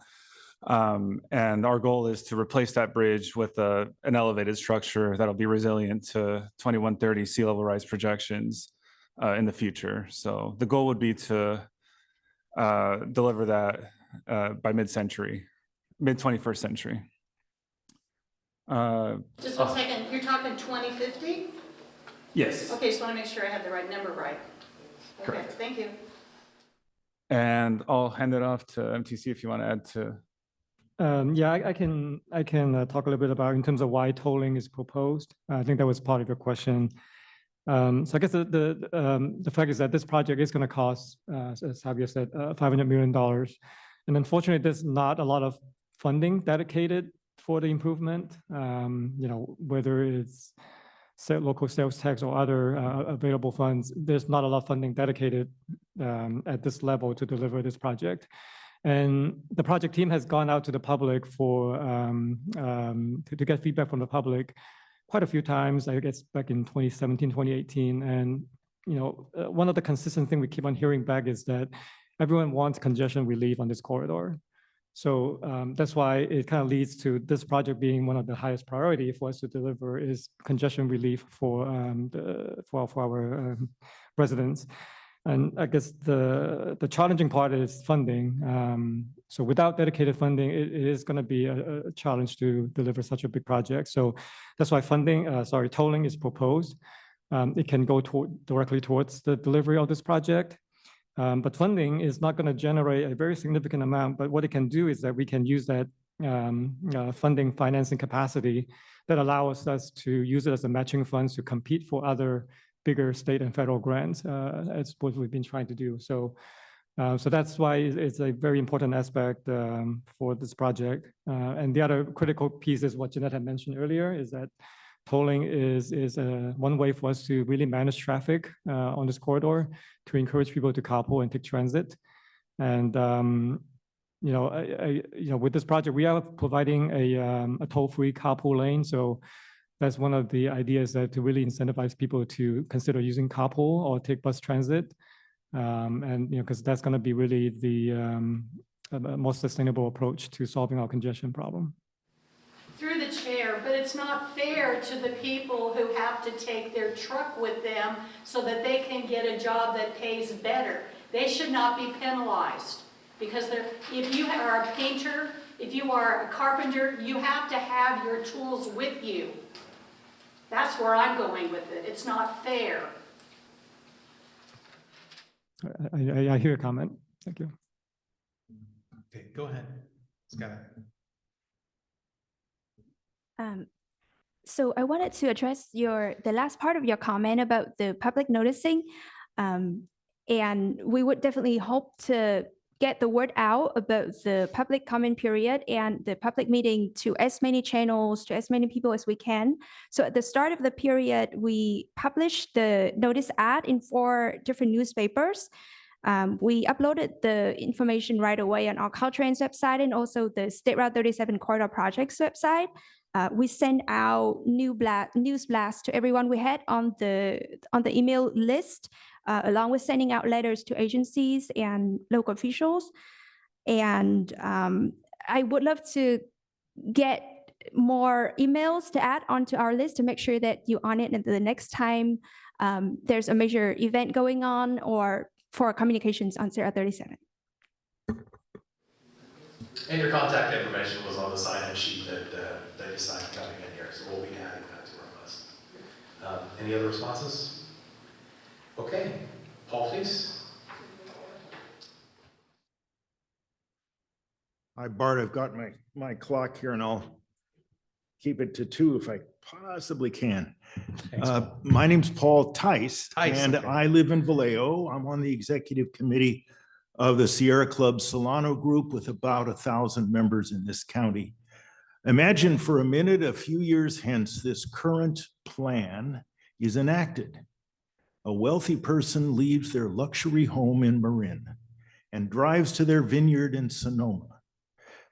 And our goal is to replace that bridge with an elevated structure that'll be resilient to 2130 sea level rise projections in the future. So the goal would be to deliver that by mid-century, mid-21st century. Just 1 second, you're talking 2050? Yes. Okay, just want to make sure I had the right number right. Okay, Correct. thank you. And I'll hand it off to MTC if you want to add to. Yeah, I can talk a little bit about in terms of why tolling is proposed. I think that was part of your question. So I guess the fact is that this project is going to cost, as Javier said, $500 million. And unfortunately, there's not a lot of funding dedicated for the improvement. Whether it's local sales tax or other available funds, there's not a lot of funding dedicated at this level to deliver this project. And the project team has gone out to the public for to get feedback from the public quite a few times, I guess back in 2017, 2018. And one of the consistent things we keep on hearing back is that everyone wants congestion relief on this corridor. So that's why it kind of leads to this project being one of the highest priority for us to deliver is congestion relief for our residents. And I guess the challenging part is funding. So without dedicated funding, it is going to be a challenge to deliver such a big project. So that's why tolling is proposed. It can go directly towards the delivery of this project. But funding is not going to generate a very significant amount. But what it can do is that we can use that funding financing capacity that allows us to use it as a matching funds to compete for other bigger state and federal grants, as what we've been trying to do. So that's why it's a very important aspect for this project. And the other critical piece is what Jeanette had mentioned earlier, is that tolling is one way for us to really manage traffic on this corridor, to encourage people to carpool and take transit. And with this project, we are providing a toll-free carpool lane. So that's one of the ideas, that to really incentivize people to consider using carpool or take bus transit, and because that's going to be really the most sustainable approach to solving our congestion problem. Through the chair, but it's not fair to the people who have to take their truck with them so that they can get a job that pays better. They should not be penalized, because if you are a painter, if you are a carpenter, you have to have your tools with you. That's where I'm going with it. It's not fair. I hear a comment. Thank you. Okay, go ahead, Scott. So I wanted to address the last part of your comment about the public noticing. And we would definitely hope to get the word out about the public comment period and the public meeting to as many channels, to as many people as we can. So at the start of the period, we published the notice ad in 4 different newspapers. We uploaded the information right away on our Caltrans website and also the State Route 37 Corridor Projects website. We sent out news blast to everyone we had on the email list, along with sending out letters to agencies and local officials. And I would love to get more emails to add onto our list to make sure that you're on it, and the next time there's a major event going on or for communications on Sierra 37. And your contact information was on the sign-in sheet that you signed coming in here, so we'll be adding that to our list. Any other responses? Okay, Paul, please. Hi, Bart, I've got my clock here and I'll keep it to 2 if I possibly can. Thanks, Paul. My name's Paul Tice, Tice, and okay. I live in Vallejo. I'm on the executive committee of the Sierra Club Solano Group with about 1,000 members in this county. Imagine for a minute, a few years hence, this current plan is enacted. A wealthy person leaves their luxury home in Marin and drives to their vineyard in Sonoma.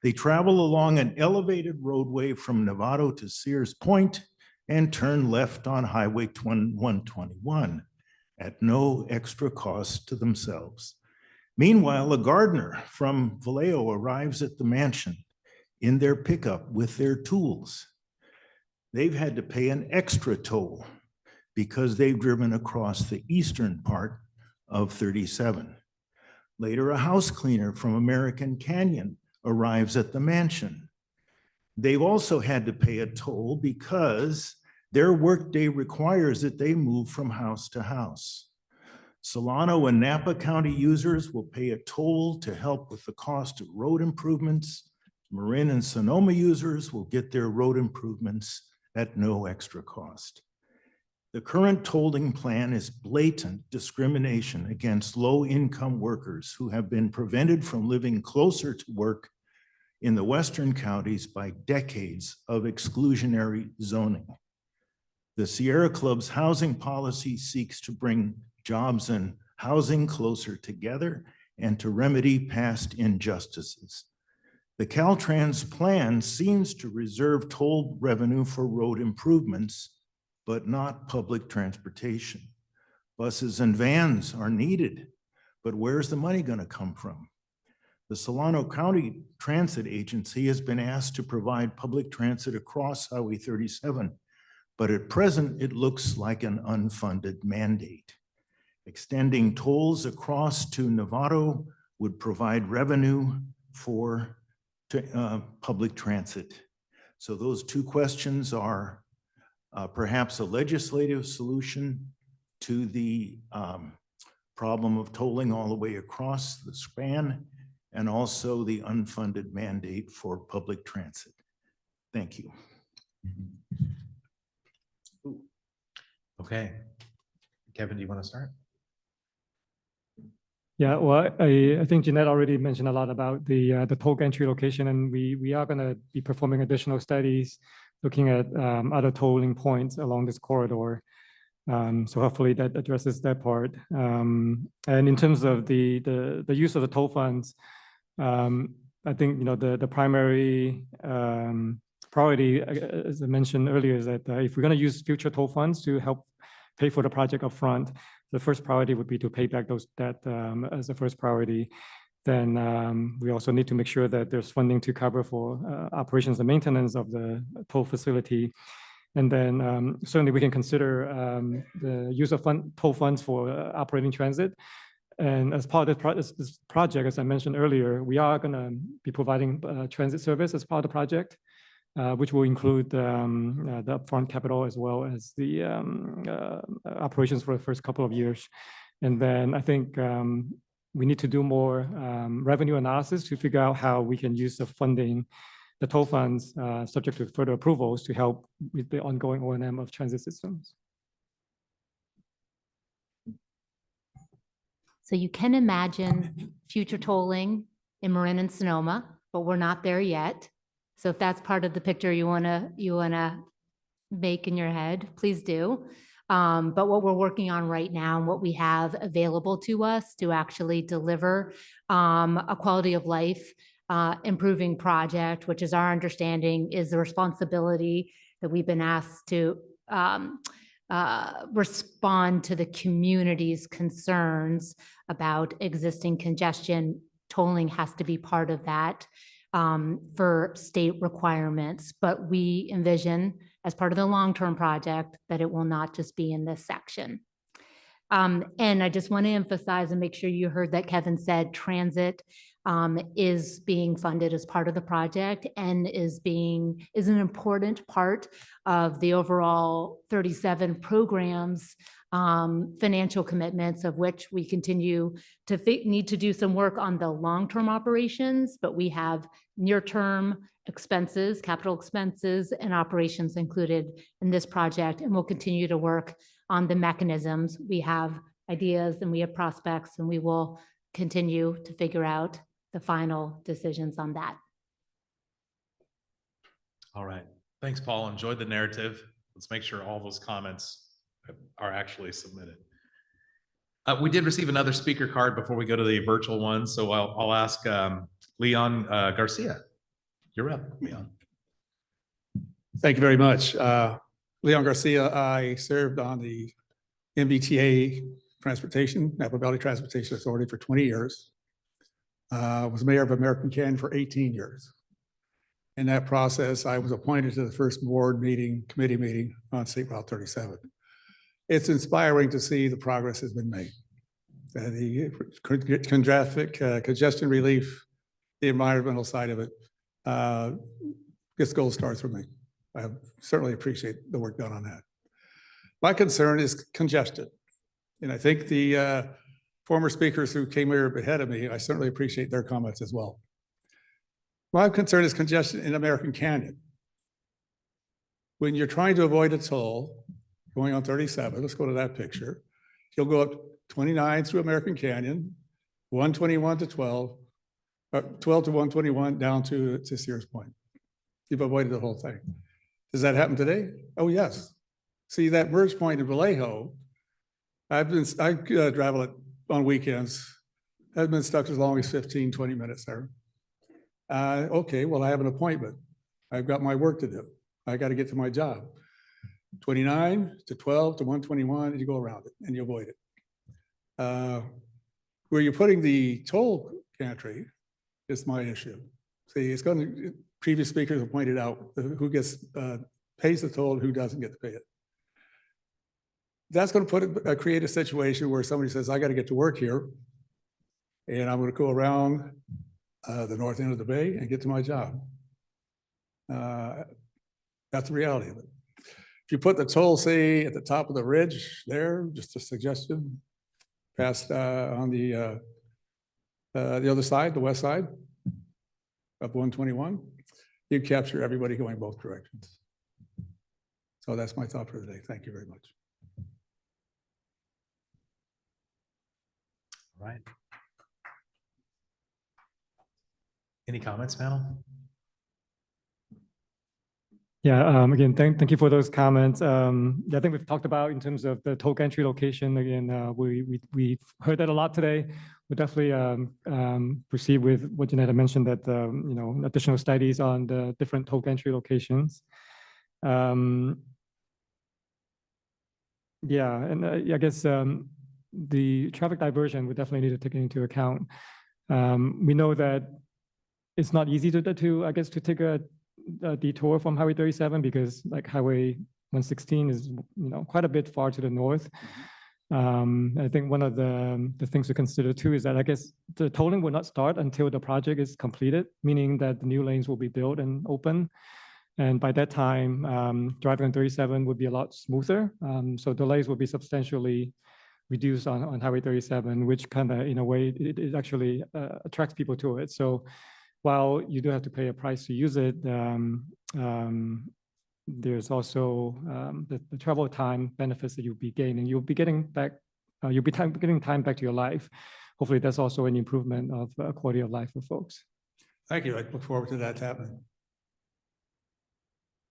They travel along an elevated roadway from Novato to Sears Point and turn left on Highway 121 at no extra cost to themselves. Meanwhile, a gardener from Vallejo arrives at the mansion in their pickup with their tools. They've had to pay an extra toll because they've driven across the eastern part of 37. Later, a house cleaner from American Canyon arrives at the mansion. They've also had to pay a toll because their workday requires that they move from house to house. Solano and Napa County users will pay a toll to help with the cost of road improvements. Marin and Sonoma users will get their road improvements at no extra cost. The current tolling plan is blatant discrimination against low-income workers who have been prevented from living closer to work in the western counties by decades of exclusionary zoning. The Sierra Club's housing policy seeks to bring jobs and housing closer together and to remedy past injustices. The Caltrans plan seems to reserve toll revenue for road improvements, but not public transportation. Buses and vans are needed, but where's the money going to come from? The Solano County Transit Agency has been asked to provide public transit across Highway 37, but at present it looks like an unfunded mandate. Extending tolls across to Novato would provide revenue for public transit. So those two questions are perhaps a legislative solution to the problem of tolling all the way across the span, and also the unfunded mandate for public transit. Thank you. Okay. Kevin, do you want to start? Yeah, well, I think Jeanette already mentioned a lot about the toll gantry location, and we are going to be performing additional studies looking at other tolling points along this corridor. So hopefully that addresses that part. And in terms of the use of the toll funds, I think the primary priority, as I mentioned earlier, is that if we're going to use future toll funds to help pay for the project upfront, the first priority would be to pay back that as the first priority. Then we also need to make sure that there's funding to cover for operations and maintenance of the toll facility. And then certainly we can consider the use of toll funds for operating transit. And as part of this project, as I mentioned earlier, we are going to be providing transit service as part of the project, which will include the upfront capital as well as the operations for the first couple of years. And then I think we need to do more revenue analysis to figure out how we can use the funding, the toll funds, subject to further approvals, to help with the ongoing O&M of transit systems. So you can imagine future tolling in Marin and Sonoma, but we're not there yet. So if that's part of the picture you wanna make in your head, please do. But what we're working on right now and what we have available to us to actually deliver a quality of life improving project, which is our understanding is the responsibility that we've been asked to respond to the community's concerns about existing congestion. Tolling has to be part of that for state requirements, but we envision as part of the long-term project that it will not just be in this section. And I just want to emphasize and make sure you heard that Kevin said transit is being funded as part of the project and is an important part of the overall 37 programs financial commitments, of which we continue to need to do some work on the long-term operations, but we have near-term expenses, capital expenses and operations included in this project, and we'll continue to work on the mechanisms. We have ideas and we have prospects, and we will continue to figure out the final decisions on that. All right. Thanks, Paul. Enjoyed the narrative. Let's make sure all those comments are actually submitted. We did receive another speaker card before we go to the virtual one, so I'll ask Leon Garcia. You're up, Leon. Thank you very much. Leon Garcia, I served on the MBTA Transportation, Napa Valley Transportation Authority for 20 years. Was mayor of American Canyon for 18 years. In that process, I was appointed to the first committee meeting on State Route 37. It's inspiring to see the progress has been made. The congestion relief, the environmental side of it, gets gold stars for me. I certainly appreciate the work done on that. My concern is congestion. And I think the former speakers who came here ahead of me, I certainly appreciate their comments as well. My concern is congestion in American Canyon. When you're trying to avoid a toll, going on 37, let's go to that picture. You'll go up 29 through American Canyon, 121 to 12, 12 to 121 down to Sears Point. You've avoided the whole thing. Does that happen today? Oh, yes. See that merge point in Vallejo, I travel it on weekends. I've been stuck as long as 15, 20 minutes there. Okay, well, I have an appointment. I've got my work to do. I got to get to my job. 29 to 12 to 121, and you go around it and you avoid it. Where you're putting the toll gantry is my issue. See, it's going to, previous speakers have pointed out who gets pays the toll and who doesn't get to pay it. That's going to create a situation where somebody says, I got to get to work here, and I'm going to go around the north end of the bay and get to my job. That's the reality of it. If you put the toll, say, at the top of the ridge there, just a suggestion, past on the other side, the west side of 121, you capture everybody going both directions. So that's my thought for today. Thank you very much. All right. Any comments, panel? Yeah, again, thank you for those comments. I think we've talked about in terms of the toll gantry location. Again, we've heard that a lot today. We'll definitely proceed with what Janetta mentioned, that additional studies on the different toll gantry locations. Yeah, and I guess the traffic diversion we definitely need to take into account. We know that it's not easy to take a detour from Highway 37 because like Highway 116 is quite a bit far to the north. I think one of the things to consider too is that I guess the tolling will not start until the project is completed, meaning that the new lanes will be built and open. And by that time, driving on 37 would be a lot smoother. So delays will be substantially reduced on Highway 37, which kind of in a way it actually attracts people to it. So while you do have to pay a price to use it, there's also the travel time benefits that you'll be gaining. You'll be getting back, getting time back to your life. Hopefully that's also an improvement of quality of life for folks. Thank you. I look forward to that happening.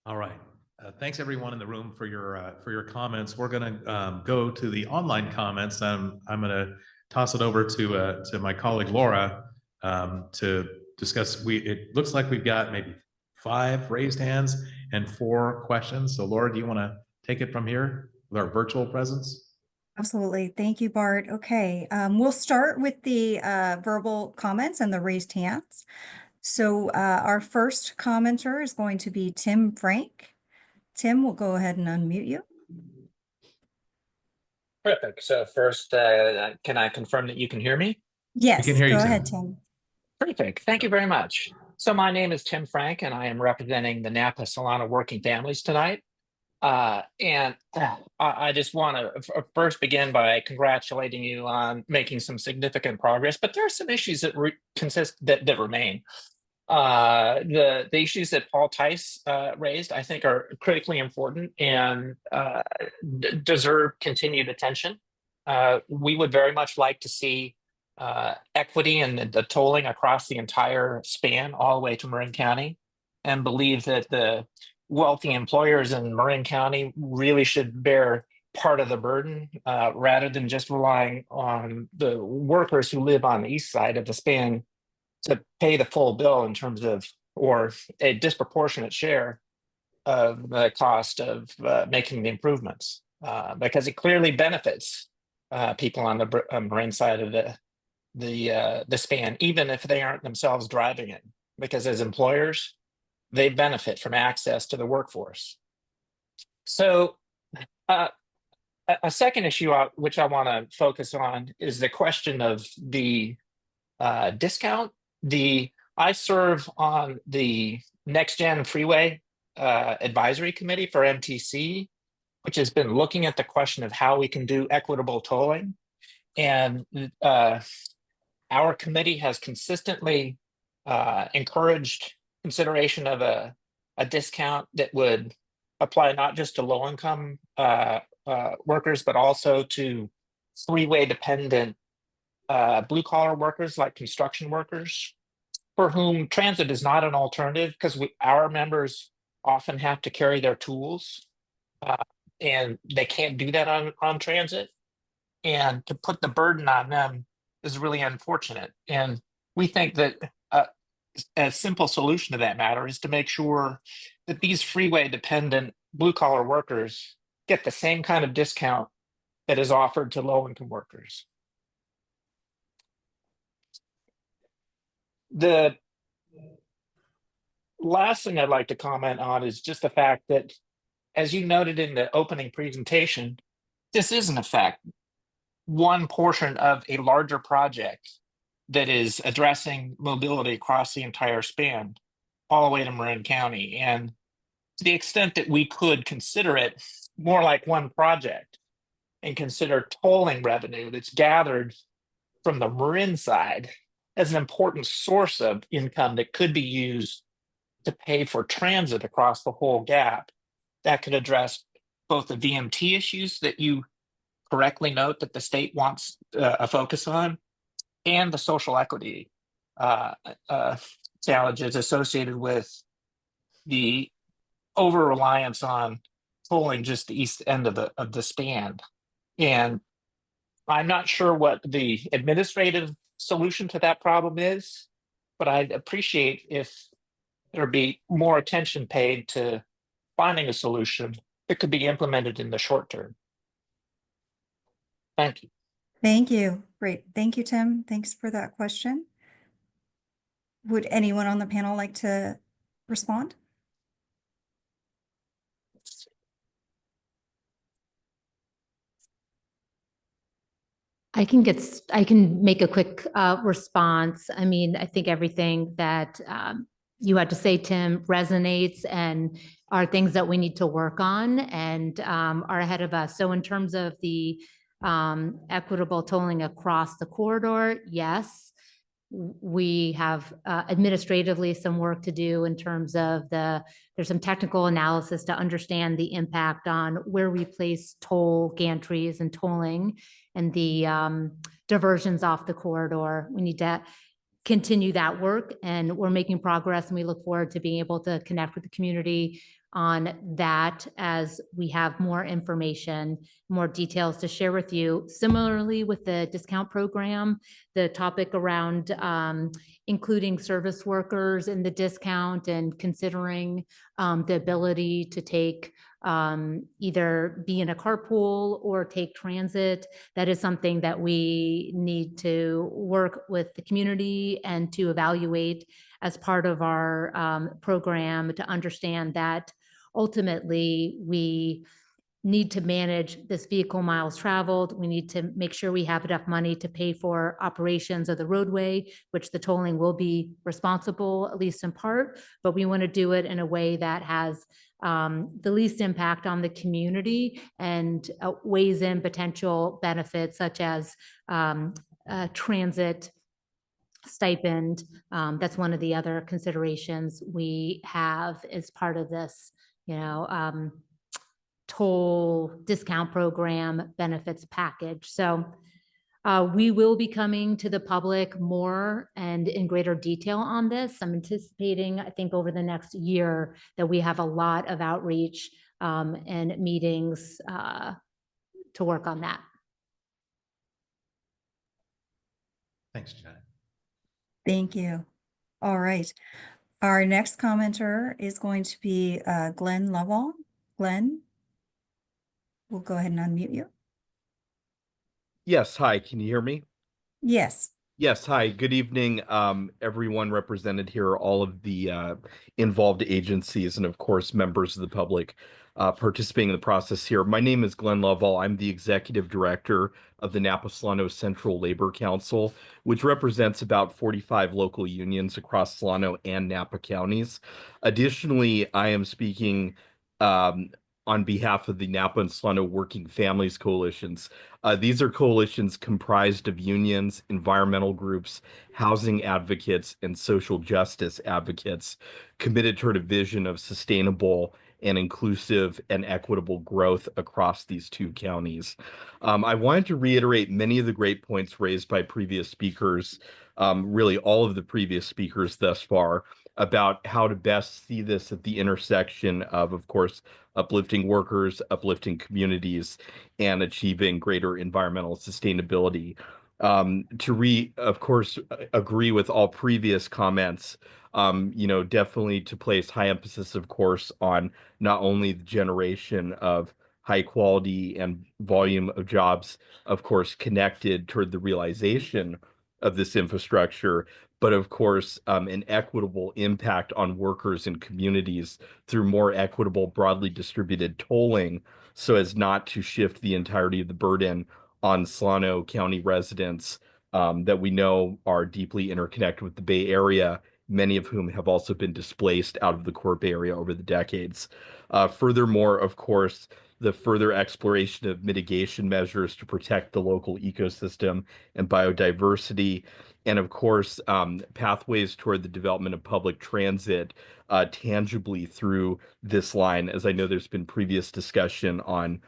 All right. Thanks everyone in the room for your comments. We're going to go to the online comments. I'm going to toss it over to my colleague Laura to discuss. It looks like we've got maybe 5 raised hands and 4 questions. So Laura, do you want to take it from here with our virtual presence? Absolutely. Thank you, Bart. Okay, we'll start with the verbal comments and the raised hands. So our first commenter is going to be Tim Frank. Tim, we'll go ahead and unmute you. Perfect. So first, can I confirm that you can hear me? Yes, can hear you, go Tim. ahead, Tim. Perfect. Thank you very much. So my name is Tim Frank, and I am representing the Napa Solano working families tonight. And I just want to first begin by congratulating you on making some significant progress, but there are some issues that that remain. The issues that Paul Tice raised, I think, are critically important and deserve continued attention. We would very much like to see equity and the tolling across the entire span all the way to Marin County, and believe that the wealthy employers in Marin County really should bear part of the burden rather than just relying on the workers who live on the east side of the span to pay the full bill in terms of, or a disproportionate share of the cost of making the improvements, because it clearly benefits people on the Marin side of the span, even if they aren't themselves driving it, because as employers, they benefit from access to the workforce. So a second issue which I want to focus on is the question of the discount. I serve on the Next Gen Freeway Advisory Committee for MTC, which has been looking at the question of how we can do equitable tolling. And our committee has consistently encouraged consideration of a discount that would apply not just to low-income workers, but also to freeway dependent blue-collar workers like construction workers, for whom transit is not an alternative, because our members often have to carry their tools and they can't do that on transit. And to put the burden on them is really unfortunate. And we think that a simple solution to that matter is to make sure that these freeway dependent blue-collar workers get the same kind of discount that is offered to low-income workers. The last thing I'd like to comment on is just the fact that, as you noted in the opening presentation, this is in effect one portion of a larger project that is addressing mobility across the entire span, all the way to Marin County. And to the extent that we could consider it more like one project and consider tolling revenue that's gathered from the Marin side as an important source of income that could be used to pay for transit across the whole gap, that could address both the VMT issues that you correctly note that the state wants a focus on, and the social equity challenges associated with the over-reliance on tolling just the east end of the span. And I'm not sure what the administrative solution to that problem is, but I'd appreciate if there'd be more attention paid to finding a solution that could be implemented in the short term. Thank you. Thank you. Great. Thank you, Tim. Thanks for that question. Would anyone on the panel like to respond? I can make a quick response. I mean, I think everything that you had to say, Tim, resonates and are things that we need to work on and are ahead of us. So in terms of the equitable tolling across the corridor, yes, we have administratively some work to do in terms of there's some technical analysis to understand the impact on where we place toll gantries and tolling and the diversions off the corridor. We need to continue that work, and we're making progress, and we look forward to being able to connect with the community on that as we have more information, more details to share with you. Similarly, with the discount program, the topic around including service workers in the discount and considering the ability to take either be in a carpool or take transit. That is something that we need to work with the community and to evaluate as part of our program to understand that ultimately we need to manage this vehicle miles traveled. We need to make sure we have enough money to pay for operations of the roadway, which the tolling will be responsible, at least in part, but we want to do it in a way that has the least impact on the community and weighs in potential benefits such as transit stipend. That's one of the other considerations we have as part of this, toll discount program benefits package. So we will be coming to the public more and in greater detail on this. I'm anticipating, I think, over the next year that we have a lot of outreach and meetings to work on that. Thanks, Janet. Thank you. All right. Our next commenter is going to be Glenn Lovell. Glenn, we'll go ahead and unmute you. Yes, hi, can you hear me? Yes. Yes, hi, good evening, everyone represented here, all of the involved agencies, and of course, members of the public participating in the process here. My name is Glenn Lovell. I'm the executive director of the Napa Solano Central Labor Council, which represents about 45 local unions across Solano and Napa counties. Additionally, I am speaking on behalf of the Napa and Solano Working Families Coalitions. These are coalitions comprised of unions, environmental groups, housing advocates, and social justice advocates committed toward a vision of sustainable and inclusive and equitable growth across these two counties. I wanted to reiterate many of the great points raised by previous speakers, really all of the previous speakers thus far, about how to best see this at the intersection of course, uplifting workers, uplifting communities, and achieving greater environmental sustainability. Of course, agree with all previous comments, definitely to place high emphasis, of course, on not only the generation of high quality and volume of jobs, of course, connected toward the realization of this infrastructure, but of course, an equitable impact on workers and communities through more equitable, broadly distributed tolling, so as not to shift the entirety of the burden on Solano County residents that we know are deeply interconnected with the Bay Area, many of whom have also been displaced out of the core Bay Area over the decades. Furthermore, of course, the further exploration of mitigation measures to protect the local ecosystem and biodiversity, and of course, pathways toward the development of public transit tangibly through this line, as I know there's been previous discussion on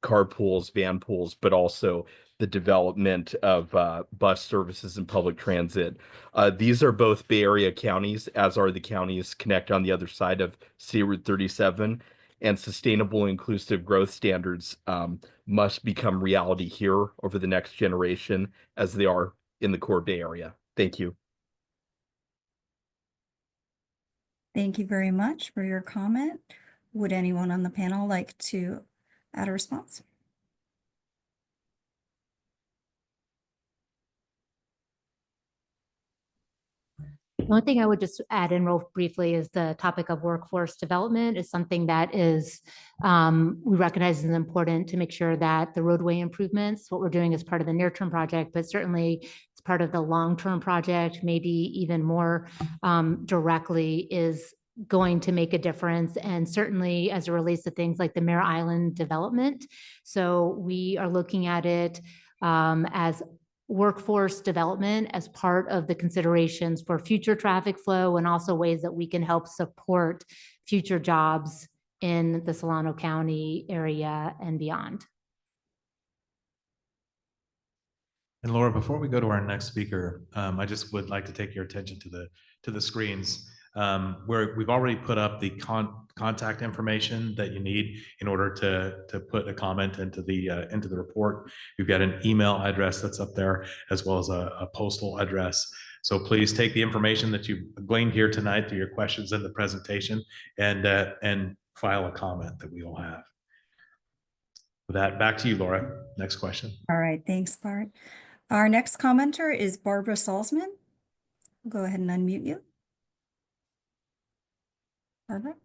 carpools, van pools, but also the development of bus services and public transit. These are both Bay Area counties, as are the counties connect on the other side of State Route 37, and sustainable inclusive growth standards must become reality here over the next generation as they are in the core Bay Area. Thank you. Thank you very much for your comment. Would anyone on the panel like to add a response? One thing I would just add in real briefly is the topic of workforce development is something that is, we recognize is important to make sure that the roadway improvements, what we're doing as part of the near-term project, but certainly it's part of the long-term project, maybe even more directly is going to make a difference, and certainly as it relates to things like the Mare Island development. So we are looking at it as workforce development as part of the considerations for future traffic flow and also ways that we can help support future jobs in the Solano County area and beyond. And Laura, before we go to our next speaker, I just would like to take your attention to the screens. where we've already put up the contact information that you need in order to put a comment into the report. We've got an email address that's up there, as well as a postal address. So please take the information that you've gleaned here tonight through your questions in the presentation and file a comment that we will have. With that, back to you, Laura. Next question. All right, thanks, Bart. Our next commenter is Barbara Salzman. We'll go ahead and unmute you. Barbara?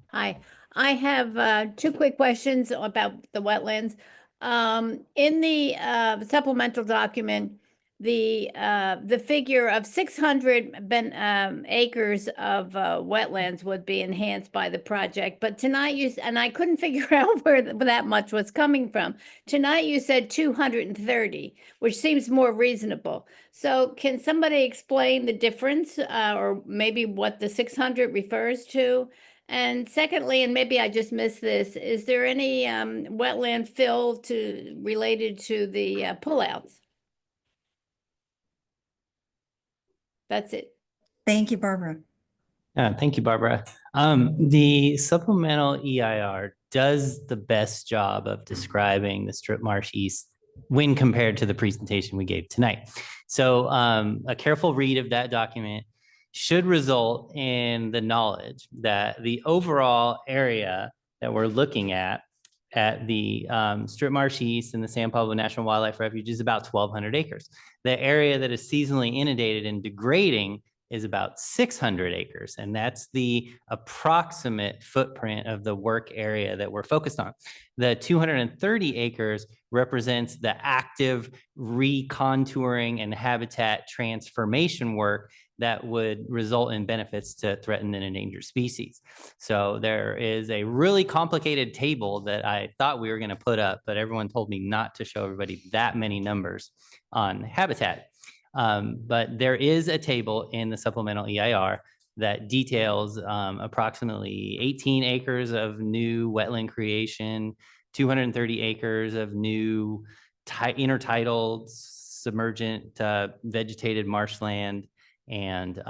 Hi, I have two quick questions about the wetlands. In the supplemental document, the figure of 600 acres of wetlands would be enhanced by the project, but tonight and I couldn't figure out where that much was coming from. Tonight you said 230, which seems more reasonable. So can somebody explain the difference or maybe what the 600 refers to? And secondly, and maybe I just missed this, is there any wetland fill related to the pullouts? That's it. Thank you, Barbara. Thank you, Barbara. The supplemental EIR does the best job of describing the Strip Marsh East when compared to the presentation we gave tonight. So a careful read of that document should result in the knowledge that the overall area that we're looking at the Strip Marsh East and the San Pablo National Wildlife Refuge is about 1,200 acres. The area that is seasonally inundated and degrading is about 600 acres. And that's the approximate footprint of the work area that we're focused on. The 230 acres represents the active recontouring and habitat transformation work that would result in benefits to threatened and endangered species. So there is a really complicated table that I thought we were going to put up, but everyone told me not to show everybody that many numbers on habitat. But there is a table in the supplemental EIR that details approximately 18 acres of new wetland creation, 230 acres of new intertidal submergent vegetated marshland. And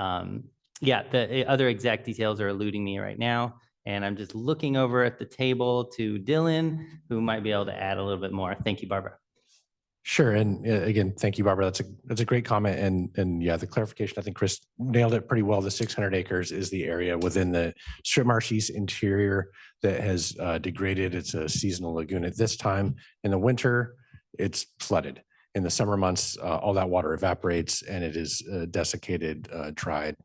yeah, the other exact details are eluding me right now. And I'm just looking over at the table to Dylan, who might be able to add a little bit more. Thank you, Barbara. Sure. And again, thank you, Barbara. That's a great comment. And yeah, the clarification, I think Chris nailed it pretty well. The 600 acres is the area within the Strip Marsh East interior that has degraded. It's a seasonal lagoon at this time. In the winter, it's flooded. In the summer months, all that water evaporates and it is desiccated, dried,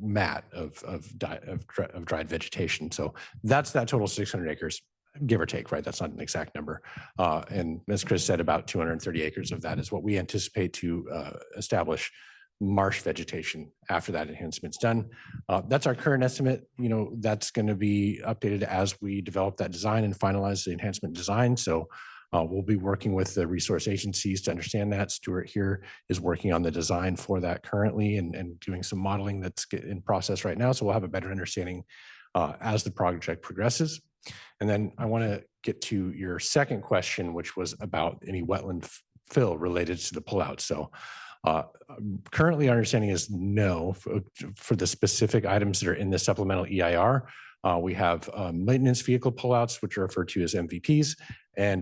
mat of dried vegetation. So that's that total 600 acres. Give or take, right? That's not an exact number. And as Chris said, about 230 acres of that is what we anticipate to establish marsh vegetation after that enhancement's done. That's our current estimate. That's going to be updated as we develop that design and finalize the enhancement design. So we'll be working with the resource agencies to understand that. Stuart here is working on the design for that currently and doing some modeling that's in process right now. So we'll have a better understanding as the project progresses. And then I want to get to your second question, which was about any wetland fill related to the pullout. So currently our understanding is no for the specific items that are in the supplemental EIR. We have maintenance vehicle pullouts, which are referred to as MVPs, and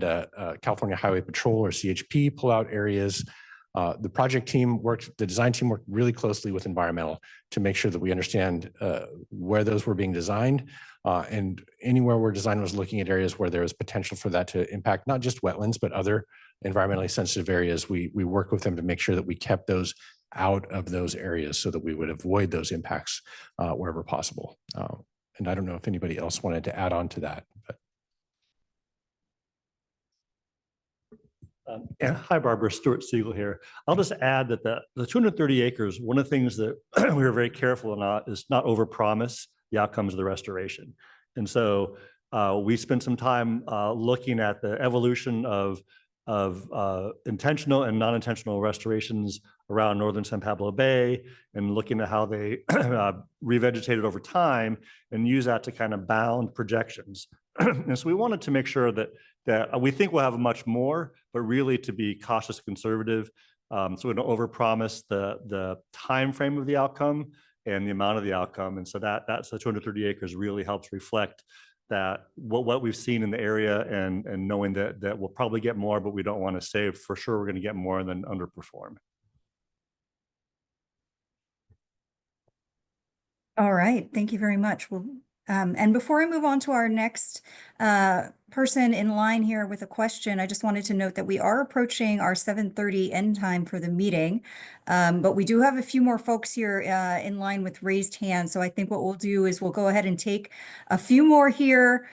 California Highway Patrol or CHP pullout areas. The design team worked really closely with environmental to make sure that we understand where those were being designed. And anywhere where design was looking at areas where there was potential for that to impact not just wetlands, but other environmentally sensitive areas, we work with them to make sure that we kept those out of those areas so that we would avoid those impacts wherever possible. And I don't know if anybody else wanted to add on to that. But. Yeah. Hi, Barbara. Stuart Siegel here. I'll just add that the 230 acres, one of the things that we were very careful about is not overpromise the outcomes of the restoration. And so we spent some time looking at the evolution of intentional and non-intentional restorations around northern San Pablo Bay and looking at how they revegetated over time and use that to kind of bound projections. And so we wanted to make sure that we think we'll have much more, but really to be cautious, conservative, so we don't overpromise the time frame of the outcome and the amount of the outcome. And so that's the 230 acres really helps reflect that what we've seen in the area, and knowing that we'll probably get more, but we don't want to say for sure we're going to get more and then underperform. All right, thank you very much. Well, and before I move on to our next person in line here with a question, I just wanted to note that we are approaching our 7:30 end time for the meeting, but we do have a few more folks here in line with raised hands. So I think what we'll do is we'll go ahead and take a few more here.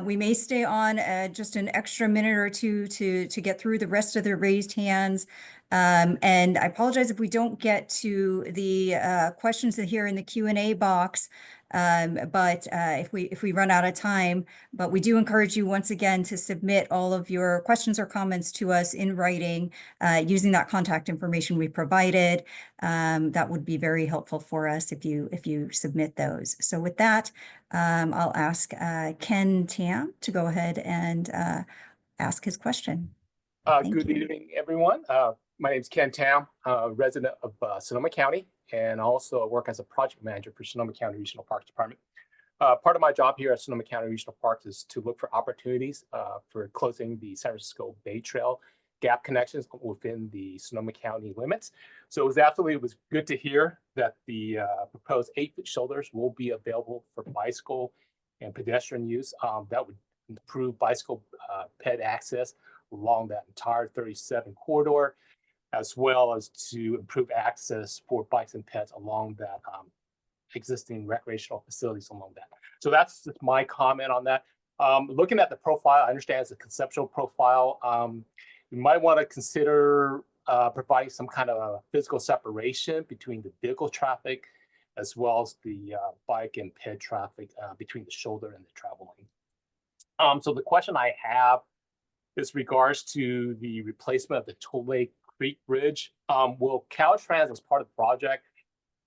We may stay on just an extra minute or two to get through the rest of the raised hands. And I apologize if we don't get to the questions that here in the Q&A box, but if we run out of time, but we do encourage you once again to submit all of your questions or comments to us in writing using that contact information we provided. That would be very helpful for us if you submit those. So with that, I'll ask Ken Tam to go ahead and ask his question. Good evening, everyone. My name is Ken Tam, resident of Sonoma County, and also work as a project manager for Sonoma County Regional Parks Department. Part of my job here at Sonoma County Regional Parks is to look for opportunities for closing the San Francisco Bay Trail gap connections within the Sonoma County limits. So it was good to hear that the proposed 8-foot shoulders will be available for bicycle and pedestrian use. That would improve bicycle ped access along that entire 37 corridor, as well as to improve access for bikes and pets along that existing recreational facilities along that. So that's just my comment on that. Looking at the profile, I understand it's a conceptual profile. You might want to consider providing some kind of a physical separation between the vehicle traffic as well as the bike and ped traffic between the shoulder and the travel lane. So the question I have is regards to the replacement of the Tole Creek Bridge. Will Caltrans, as part of the project,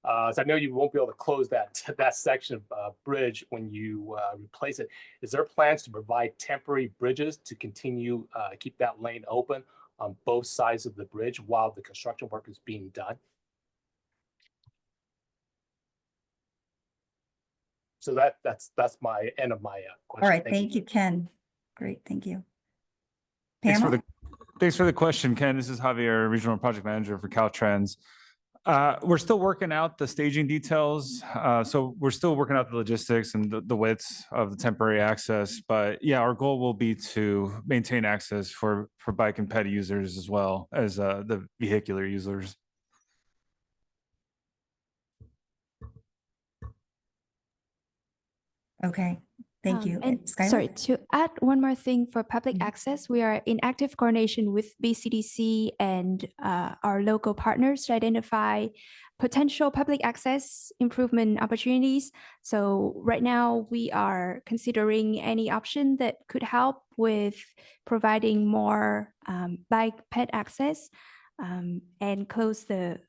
so I know you won't be able to close that section of bridge when you replace it. Is there plans to provide temporary bridges to continue keep that lane open on both sides of the bridge while the construction work is being done? So that's my end of my question. All right, thank you, Ken. Great, thank you. Thanks for the question, Ken. This is Javier, Regional Project Manager for Caltrans. We're still working out the staging details. So we're still working out the logistics and the widths of the temporary access. But yeah, our goal will be to maintain access for bike and ped users as well as the vehicular users. Okay, thank you. And Skylar? sorry, to add one more thing for public access, we are in active coordination with BCDC and our local partners to identify potential public access improvement opportunities. So right now we are considering any option that could help with providing more bike ped access and close the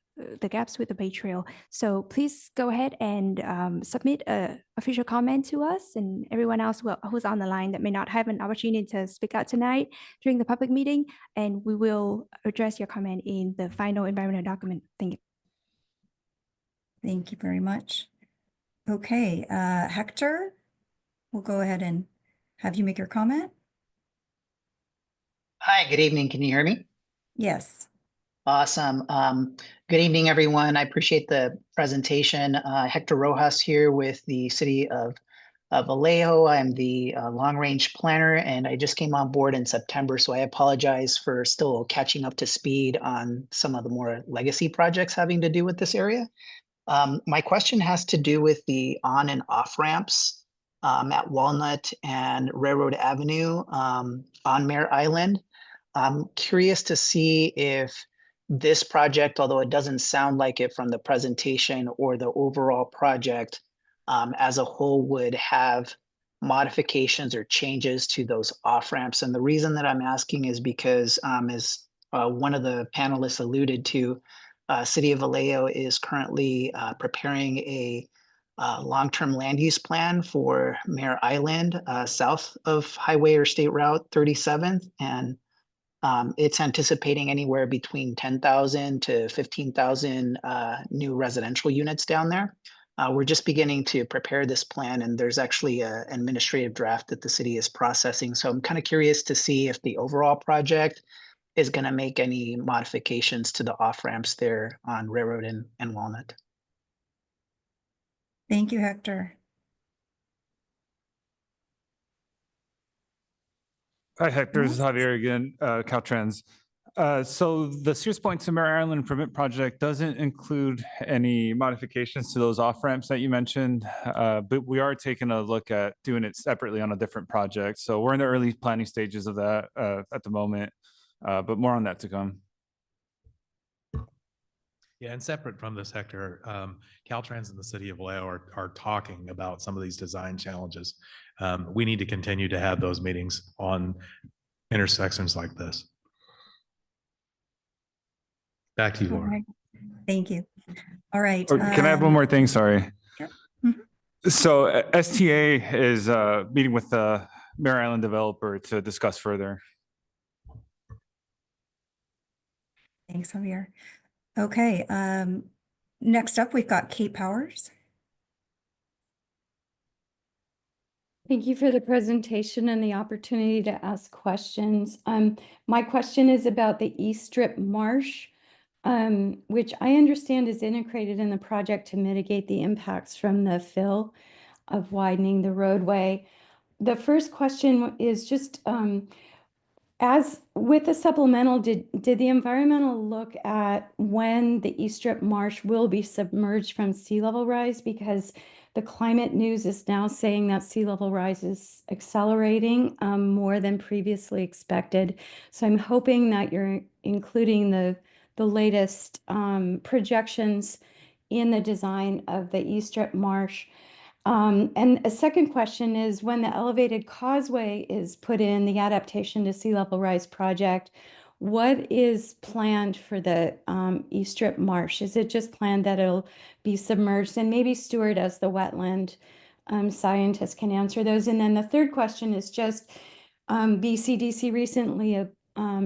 gaps with the Bay Trail. So please go ahead and submit an official comment to us, and everyone else who's on the line that may not have an opportunity to speak out tonight during the public meeting, and we will address your comment in the final environmental document. Thank you. Thank you very much. Okay, Hector, we'll go ahead and have you make your comment. Hi, good evening. Can you hear me? Yes. Awesome. Good evening, everyone. I appreciate the presentation. Hector Rojas here with the city of Vallejo. I'm the long-range planner, and I just came on board in September, so I apologize for still catching up to speed on some of the more legacy projects having to do with this area. My question has to do with the on and off ramps at Walnut and Railroad Avenue on Mare Island. I'm curious to see if this project, although it doesn't sound like it from the presentation or the overall project as a whole, would have modifications or changes to those off ramps. And the reason that I'm asking is because as one of the panelists alluded to, City of Vallejo is currently preparing a long-term land use plan for Mare Island south of Highway or State Route 37. And it's anticipating anywhere between 10,000 to 15,000 new residential units down there. We're just beginning to prepare this plan, and there's actually an administrative draft that the city is processing. So I'm kind of curious to see if the overall project is going to make any modifications to the off-ramps there on Railroad and Walnut. Thank you, Hector. Hi, Hector. This is Javier again, Caltrans. So the Sears Point to Mare Island Improvement Project doesn't include any modifications to those off-ramps that you mentioned, but we are taking a look at doing it separately on a different project. So we're in the early planning stages of that at the moment, but more on that to come. Yeah, and separate from this, Hector, Caltrans and the city of Vallejo are talking about some of these design challenges. We need to continue to have those meetings on intersections like this. Back to you, All Laura. right. Thank you. All right. Can I add one more thing? Sorry. Sure. So STA is meeting with the Mare Island developer to discuss further. Thanks, Javier. Okay. Next up, we've got Kate Powers. Thank you for the presentation and the opportunity to ask questions. My question is about the East Strip Marsh, which I understand is integrated in the project to mitigate the impacts from the fill of widening the roadway. The first question is just, as with the supplemental, did the environmental look at when the East Strip Marsh will be submerged from sea level rise? Because the climate news is now saying that sea level rise is accelerating more than previously expected. So I'm hoping that you're including the latest projections in the design of the East Strip Marsh. And a second question is, when the elevated causeway is put in, the adaptation to sea level rise project, what is planned for the East Strip Marsh? Is it just planned that it'll be submerged? And maybe Stuart, as the wetland scientist, can answer those. And then the third question is just, BCDC recently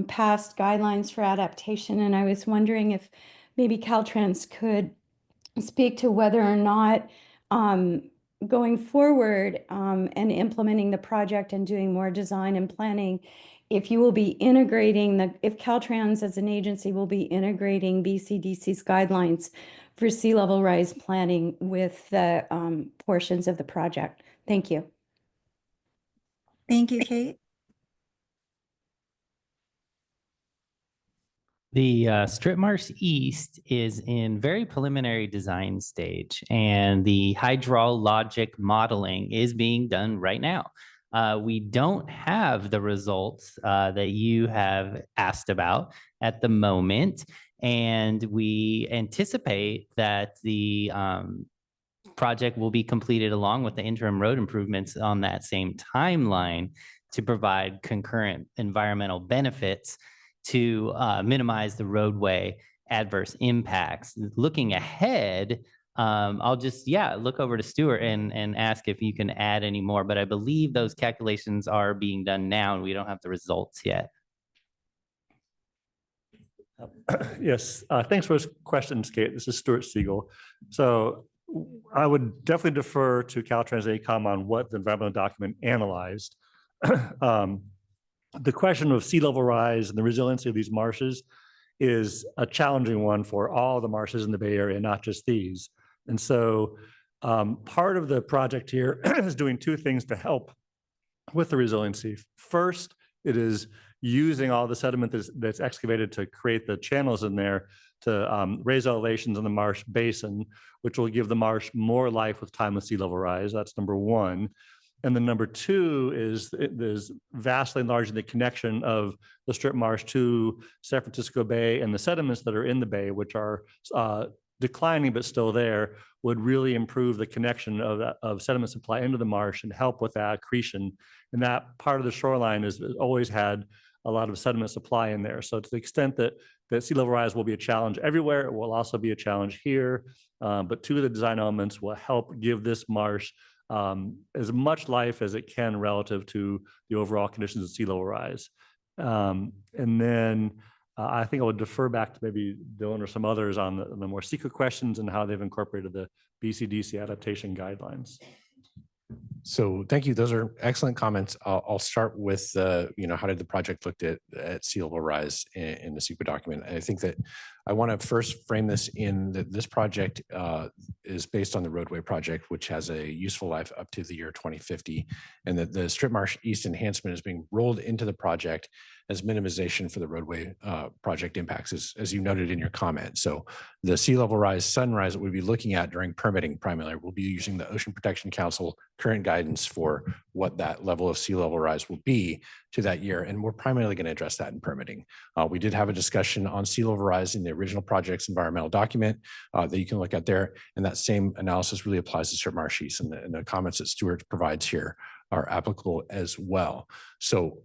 passed guidelines for adaptation, and I was wondering if maybe Caltrans could speak to whether or not going forward and implementing the project and doing more design and planning, if you will be integrating if Caltrans as an agency will be integrating BCDC's guidelines for sea level rise planning with the portions of the project. Thank you. Thank you, Kate. The Strip Marsh East is in very preliminary design stage, and the hydrologic modeling is being done right now. We don't have the results that you have asked about at the moment, and we anticipate that the project will be completed along with the interim road improvements on that same timeline to provide concurrent environmental benefits to minimize the roadway adverse impacts. Looking ahead, I'll just, look over to Stuart and ask if you can add any more, but I believe those calculations are being done now and we don't have the results yet. Yes, thanks for those questions, Kate. This is Stuart Siegel. So I would definitely defer to Caltrans AECOM on what the environmental document analyzed. The question of sea level rise and the resiliency of these marshes is a challenging one for all the marshes in the Bay Area, not just these. And so part of the project here is doing two things to help with the resiliency. First, it is using all the sediment that's excavated to create the channels in there to raise elevations in the marsh basin, which will give the marsh more life with time with sea level rise. That's number one. And then number two is vastly enlarging the connection of the strip marsh to San Francisco Bay, and the sediments that are in the bay, which are declining but still there, would really improve the connection of sediment supply into the marsh and help with that accretion. And that part of the shoreline has always had a lot of sediment supply in there. So to the extent that sea level rise will be a challenge everywhere, it will also be a challenge here. But two of the design elements will help give this marsh as much life as it can relative to the overall conditions of sea level rise. And then I think I would defer back to maybe Dylan or some others on the more secret questions and how they've incorporated the BCDC adaptation guidelines. So thank you. Those are excellent comments. I'll start with, how did the project look at sea level rise in the SEQA document? And I think that I want to first frame this in that this project is based on the roadway project, which has a useful life up to the year 2050, and that the Strip Marsh East enhancement is being rolled into the project as minimization for the roadway project impacts, as you noted in your comment. So the sea level rise, sunrise that we'll be looking at during permitting primarily, we'll be using the Ocean Protection Council current guidance for what that level of sea level rise will be to that year. And we're primarily going to address that in permitting. We did have a discussion on sea level rise in the original project's environmental document that you can look at there. And that same analysis really applies to Strip Marsh East, and the comments that Stuart provides here are applicable as well. So,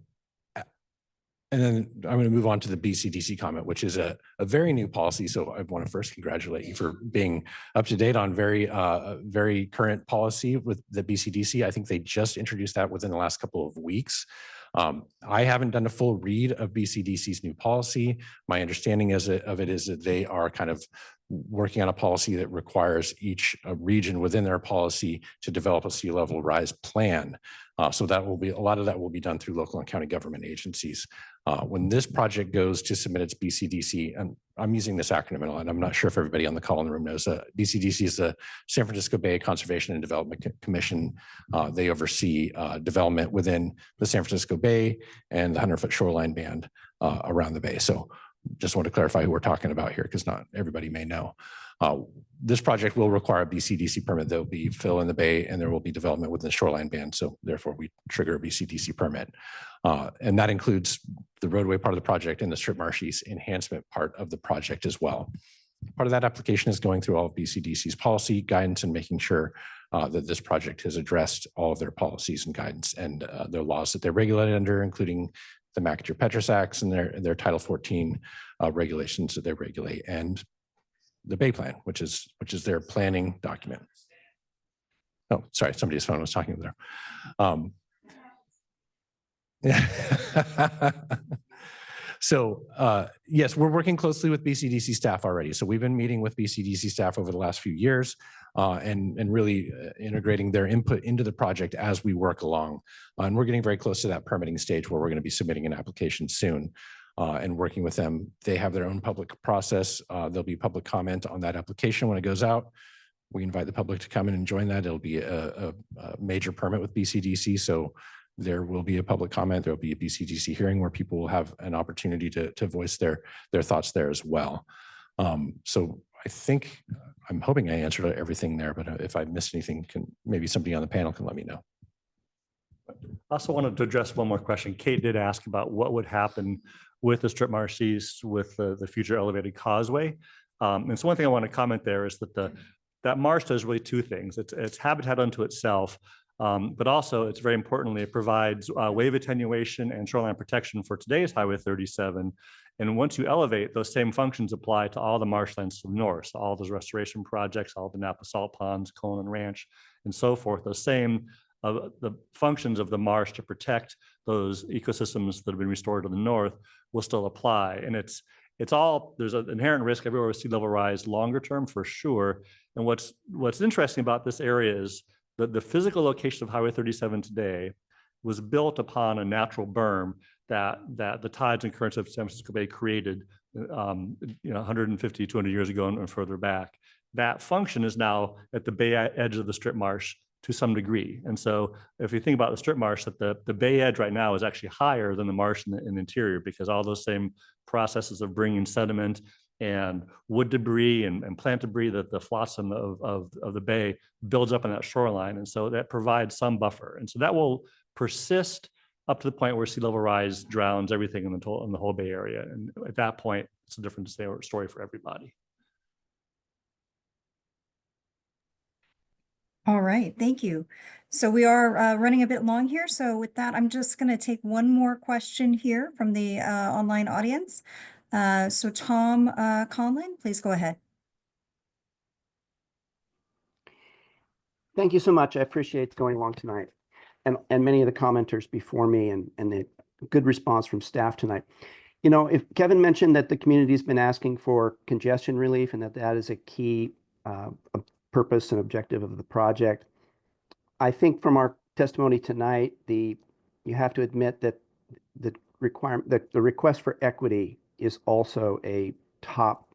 and then I'm going to move on to the BCDC comment, which is a very new policy. So I want to first congratulate you for being up to date on very current policy with the BCDC. I think they just introduced that within the last couple of weeks. I haven't done a full read of BCDC's new policy. My understanding of it is that they are kind of working on a policy that requires each region within their policy to develop a sea level rise plan. So that will be, a lot of that will be done through local and county government agencies. When this project goes to submit its BCDC, and I'm using this acronym and I'm not sure if everybody on the call in the room knows, BCDC is the San Francisco Bay Conservation and Development Commission. They oversee development within the San Francisco Bay and the 100-foot shoreline band around the bay. So just want to clarify who we're talking about here, because not everybody may know. This project will require a BCDC permit. There will be fill in the bay and there will be development within the shoreline band. So therefore we trigger a BCDC permit. And that includes the roadway part of the project and the Strip Marsh East enhancement part of the project as well. Part of that application is going through all of BCDC's policy guidance and making sure that this project has addressed all of their policies and guidance and their laws that they're regulated under, including the McAteer-Petras Acts and their Title 14 regulations that they regulate, and the Bay Plan, which is their planning document. Oh, sorry, somebody's phone was talking there. So yes, we're working closely with BCDC staff already. So we've been meeting with BCDC staff over the last few years and really integrating their input into the project as we work along. And we're getting very close to that permitting stage where we're going to be submitting an application soon and working with them. They have their own public process. There'll be public comment on that application when it goes out. We invite the public to come in and join that. It'll be a major permit with BCDC. So there will be a public comment. There will be a BCDC hearing where people will have an opportunity to voice their thoughts there as well. So I think, I'm hoping I answered everything there, but if I missed anything, maybe somebody on the panel can let me know. I also wanted to address one more question. Kate did ask about what would happen with the Strip Marsh East with the future elevated causeway. And so one thing I want to comment there is that that marsh does really two things. It's habitat unto itself, but also it's very importantly, it provides wave attenuation and shoreline protection for today's Highway 37. And once you elevate, those same functions apply to all the marshlands to the north, so all those restoration projects, all the Napa Salt Ponds, Conan Ranch, and so forth. Those same the functions of the marsh to protect those ecosystems that have been restored to the north will still apply. And it's all, there's an inherent risk everywhere with sea level rise longer term for sure. And what's interesting about this area is that the physical location of Highway 37 today was built upon a natural berm that the tides and currents of San Francisco Bay created 150, 200 years ago and further back. That function is now at the bay edge of the Strip Marsh to some degree. And so if you think about the Strip Marsh, that the bay edge right now is actually higher than the marsh in the interior, because all those same processes of bringing sediment and wood debris and plant debris that the flotsam of the bay builds up on that shoreline. And so that provides some buffer. And so that will persist up to the point where sea level rise drowns everything in the whole Bay Area. And at that point, it's a different story for everybody. All right, thank you. So we are running a bit long here. So with that, I'm just going to take one more question here from the online audience. So Tom Conlon, please go ahead. Thank you so much. I appreciate going along tonight and many of the commenters before me and the good response from staff tonight. You know, if Kevin mentioned that the community's been asking for congestion relief and that is a key purpose and objective of the project. I think from our testimony tonight, you have to admit that the request for equity is also a top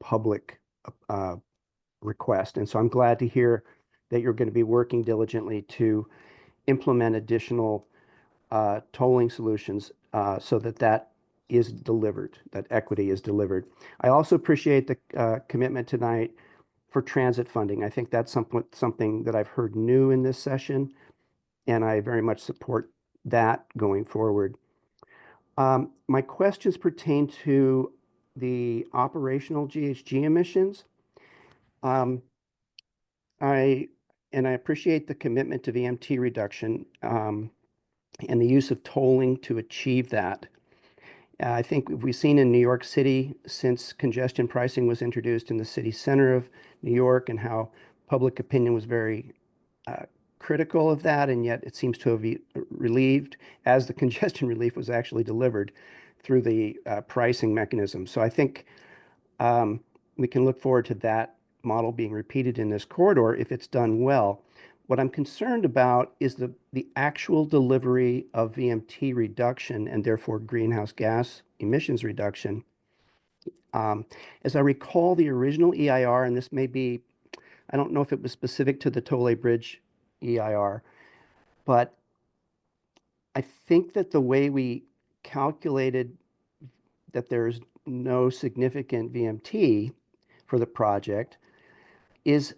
public request. And so I'm glad to hear that you're going to be working diligently to implement additional tolling solutions so that is delivered, that equity is delivered. I also appreciate the commitment tonight for transit funding. I think that's something that I've heard new in this session, and I very much support that going forward. My questions pertain to the operational GHG emissions. I appreciate the commitment to VMT reduction and the use of tolling to achieve that. I think we've seen in New York City since congestion pricing was introduced in the city center of New York, and how public opinion was very critical of that, and yet it seems to have relieved as the congestion relief was actually delivered through the pricing mechanism. So I think we can look forward to that model being repeated in this corridor if it's done well. What I'm concerned about is the actual delivery of VMT reduction and therefore greenhouse gas emissions reduction. As I recall, the original EIR, and this may be, I don't know if it was specific to the Tole Bridge EIR, but I think that the way we calculated that there's no significant VMT for the project was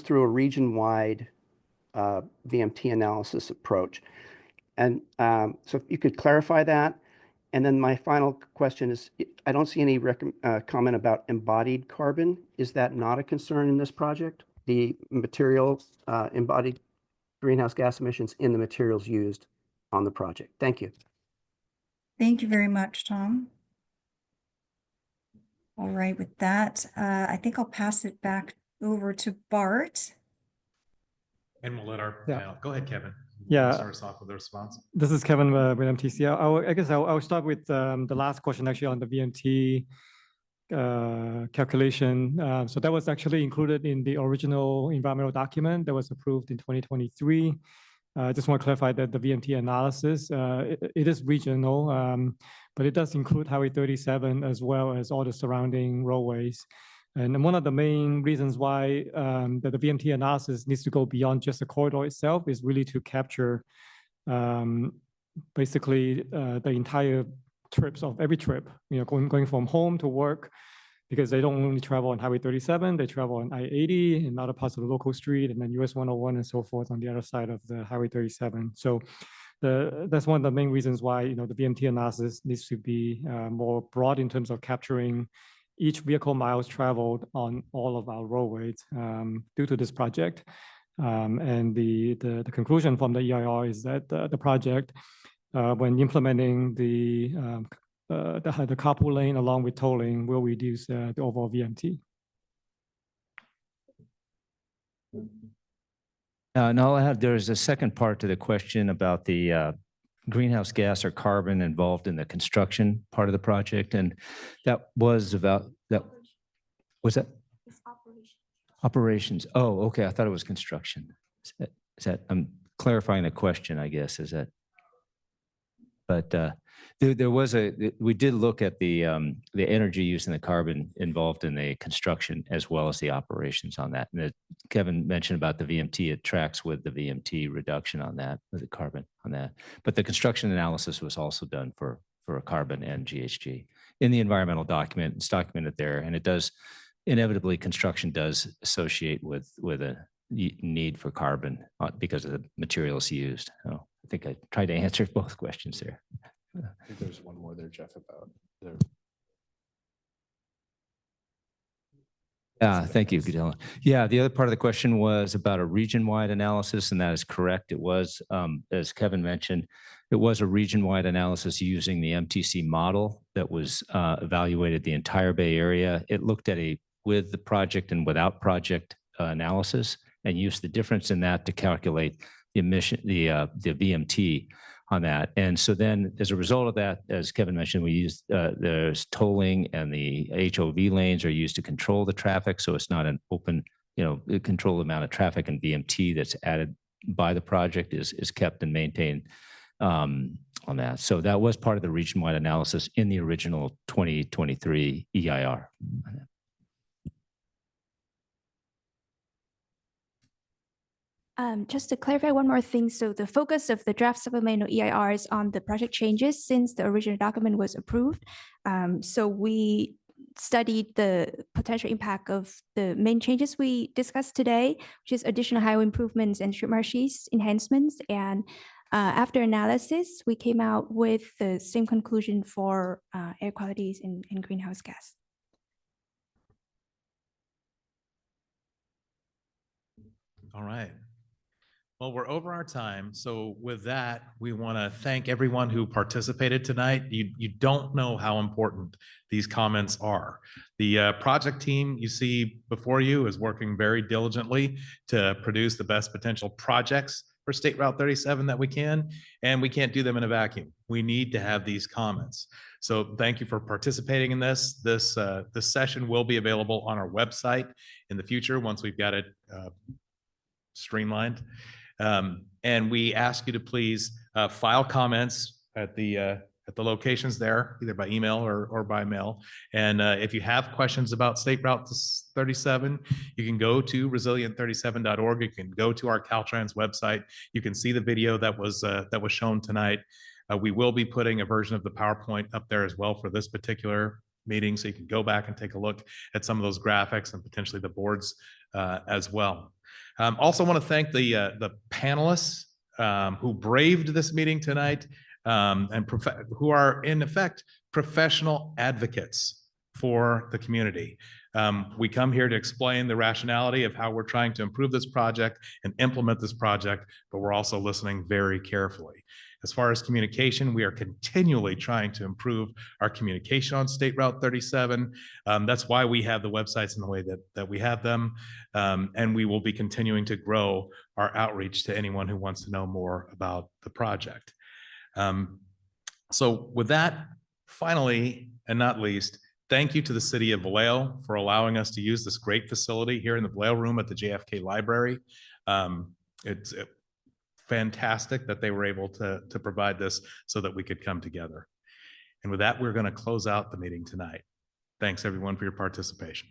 through a region-wide VMT analysis approach. And so if you could clarify that. And then my final question is, I don't see any comment about embodied carbon. Is that not a concern in this project? The materials, embodied greenhouse gas emissions in the materials used on the project. Thank you. Thank you very much, Tom. All right, with that, I think I'll pass it back over to Bart. And we'll let our go ahead, Kevin. Yeah. Start us off with a response. This is Kevin with MTC. I guess I'll start with the last question actually on the VMT calculation. So that was actually included in the original environmental document that was approved in 2023. I just want to clarify that the VMT analysis, it is regional, but it does include Highway 37 as well as all the surrounding roadways. And one of the main reasons why that the VMT analysis needs to go beyond just the corridor itself is really to capture basically the entire trips of every trip, going from home to work, because they don't only travel on Highway 37, they travel on I-80 and other parts of the local street, and then US 101 and so forth on the other side of the Highway 37. So that's one of the main reasons why the VMT analysis needs to be more broad in terms of capturing each vehicle miles traveled on all of our roadways due to this project. And the conclusion from the EIR is that the project, when implementing the carpool lane along with tolling, will reduce the overall VMT. No, I'll add, there's a second part to the question about the greenhouse gas or carbon involved in the construction part of the project. And that was about, that was that? Operations. Oh, okay. I thought it was construction. Is that I'm clarifying the question, I guess, is that? But there was we did look at the energy use and the carbon involved in the construction as well as the operations on that. And Kevin mentioned about the VMT, it tracks with the VMT reduction on that, with the carbon on that. But the construction analysis was also done for carbon and GHG in the environmental document. It's documented there, and it does inevitably construction does associate with a need for carbon because of the materials used. So I think I tried to answer both questions there. I think there's one more there, Jeff, about the. Thank you, Gudela. Yeah, the other part of the question was about a region-wide analysis, and that is correct. It was, as Kevin mentioned, it was a region-wide analysis using the MTC model that was evaluated the entire Bay Area. It looked at a with the project and without project analysis and used the difference in that to calculate the emission, the VMT on that. And so then as a result of that, as Kevin mentioned, we used, there's tolling and the HOV lanes are used to control the traffic. So it's not an open control the amount of traffic and VMT that's added by the project is kept and maintained on that. So that was part of the region-wide analysis in the original 2023 EIR. Just to clarify one more thing, so the focus of the draft supplemental EIR is on the project changes since the original document was approved. So we studied the potential impact of the main changes we discussed today, which is additional highway improvements and street marshes enhancements. And after analysis, we came out with the same conclusion for air qualities and greenhouse gas. All right. Well, we're over our time. So with that, we want to thank everyone who participated tonight. You don't know how important these comments are. The project team you see before you is working very diligently to produce the best potential projects for State Route 37 that we can, and we can't do them in a vacuum. We need to have these comments. So thank you for participating in this. This session will be available on our website in the future once we've got it streamlined. And we ask you to please file comments at the locations there, either by email or by mail. And if you have questions about State Route 37, you can go to resilient37.org. You can go to our Caltrans website. You can see the video that was shown tonight. We will be putting a version of the PowerPoint up there as well for this particular meeting, so you can go back and take a look at some of those graphics and potentially the boards as well. Also want to thank the panelists who braved this meeting tonight and who are in effect professional advocates for the community. We come here to explain the rationality of how we're trying to improve this project and implement this project, but we're also listening very carefully. As far as communication, we are continually trying to improve our communication on State Route 37. That's why we have the websites in the way that we have them. And we will be continuing to grow our outreach to anyone who wants to know more about the project. So with that, finally, and not least, thank you to the city of Vallejo for allowing us to use this great facility here in the Vallejo room at the JFK Library. It's fantastic that they were able to provide this so that we could come together. And with that, we're going to close out the meeting tonight. Thanks everyone for your participation.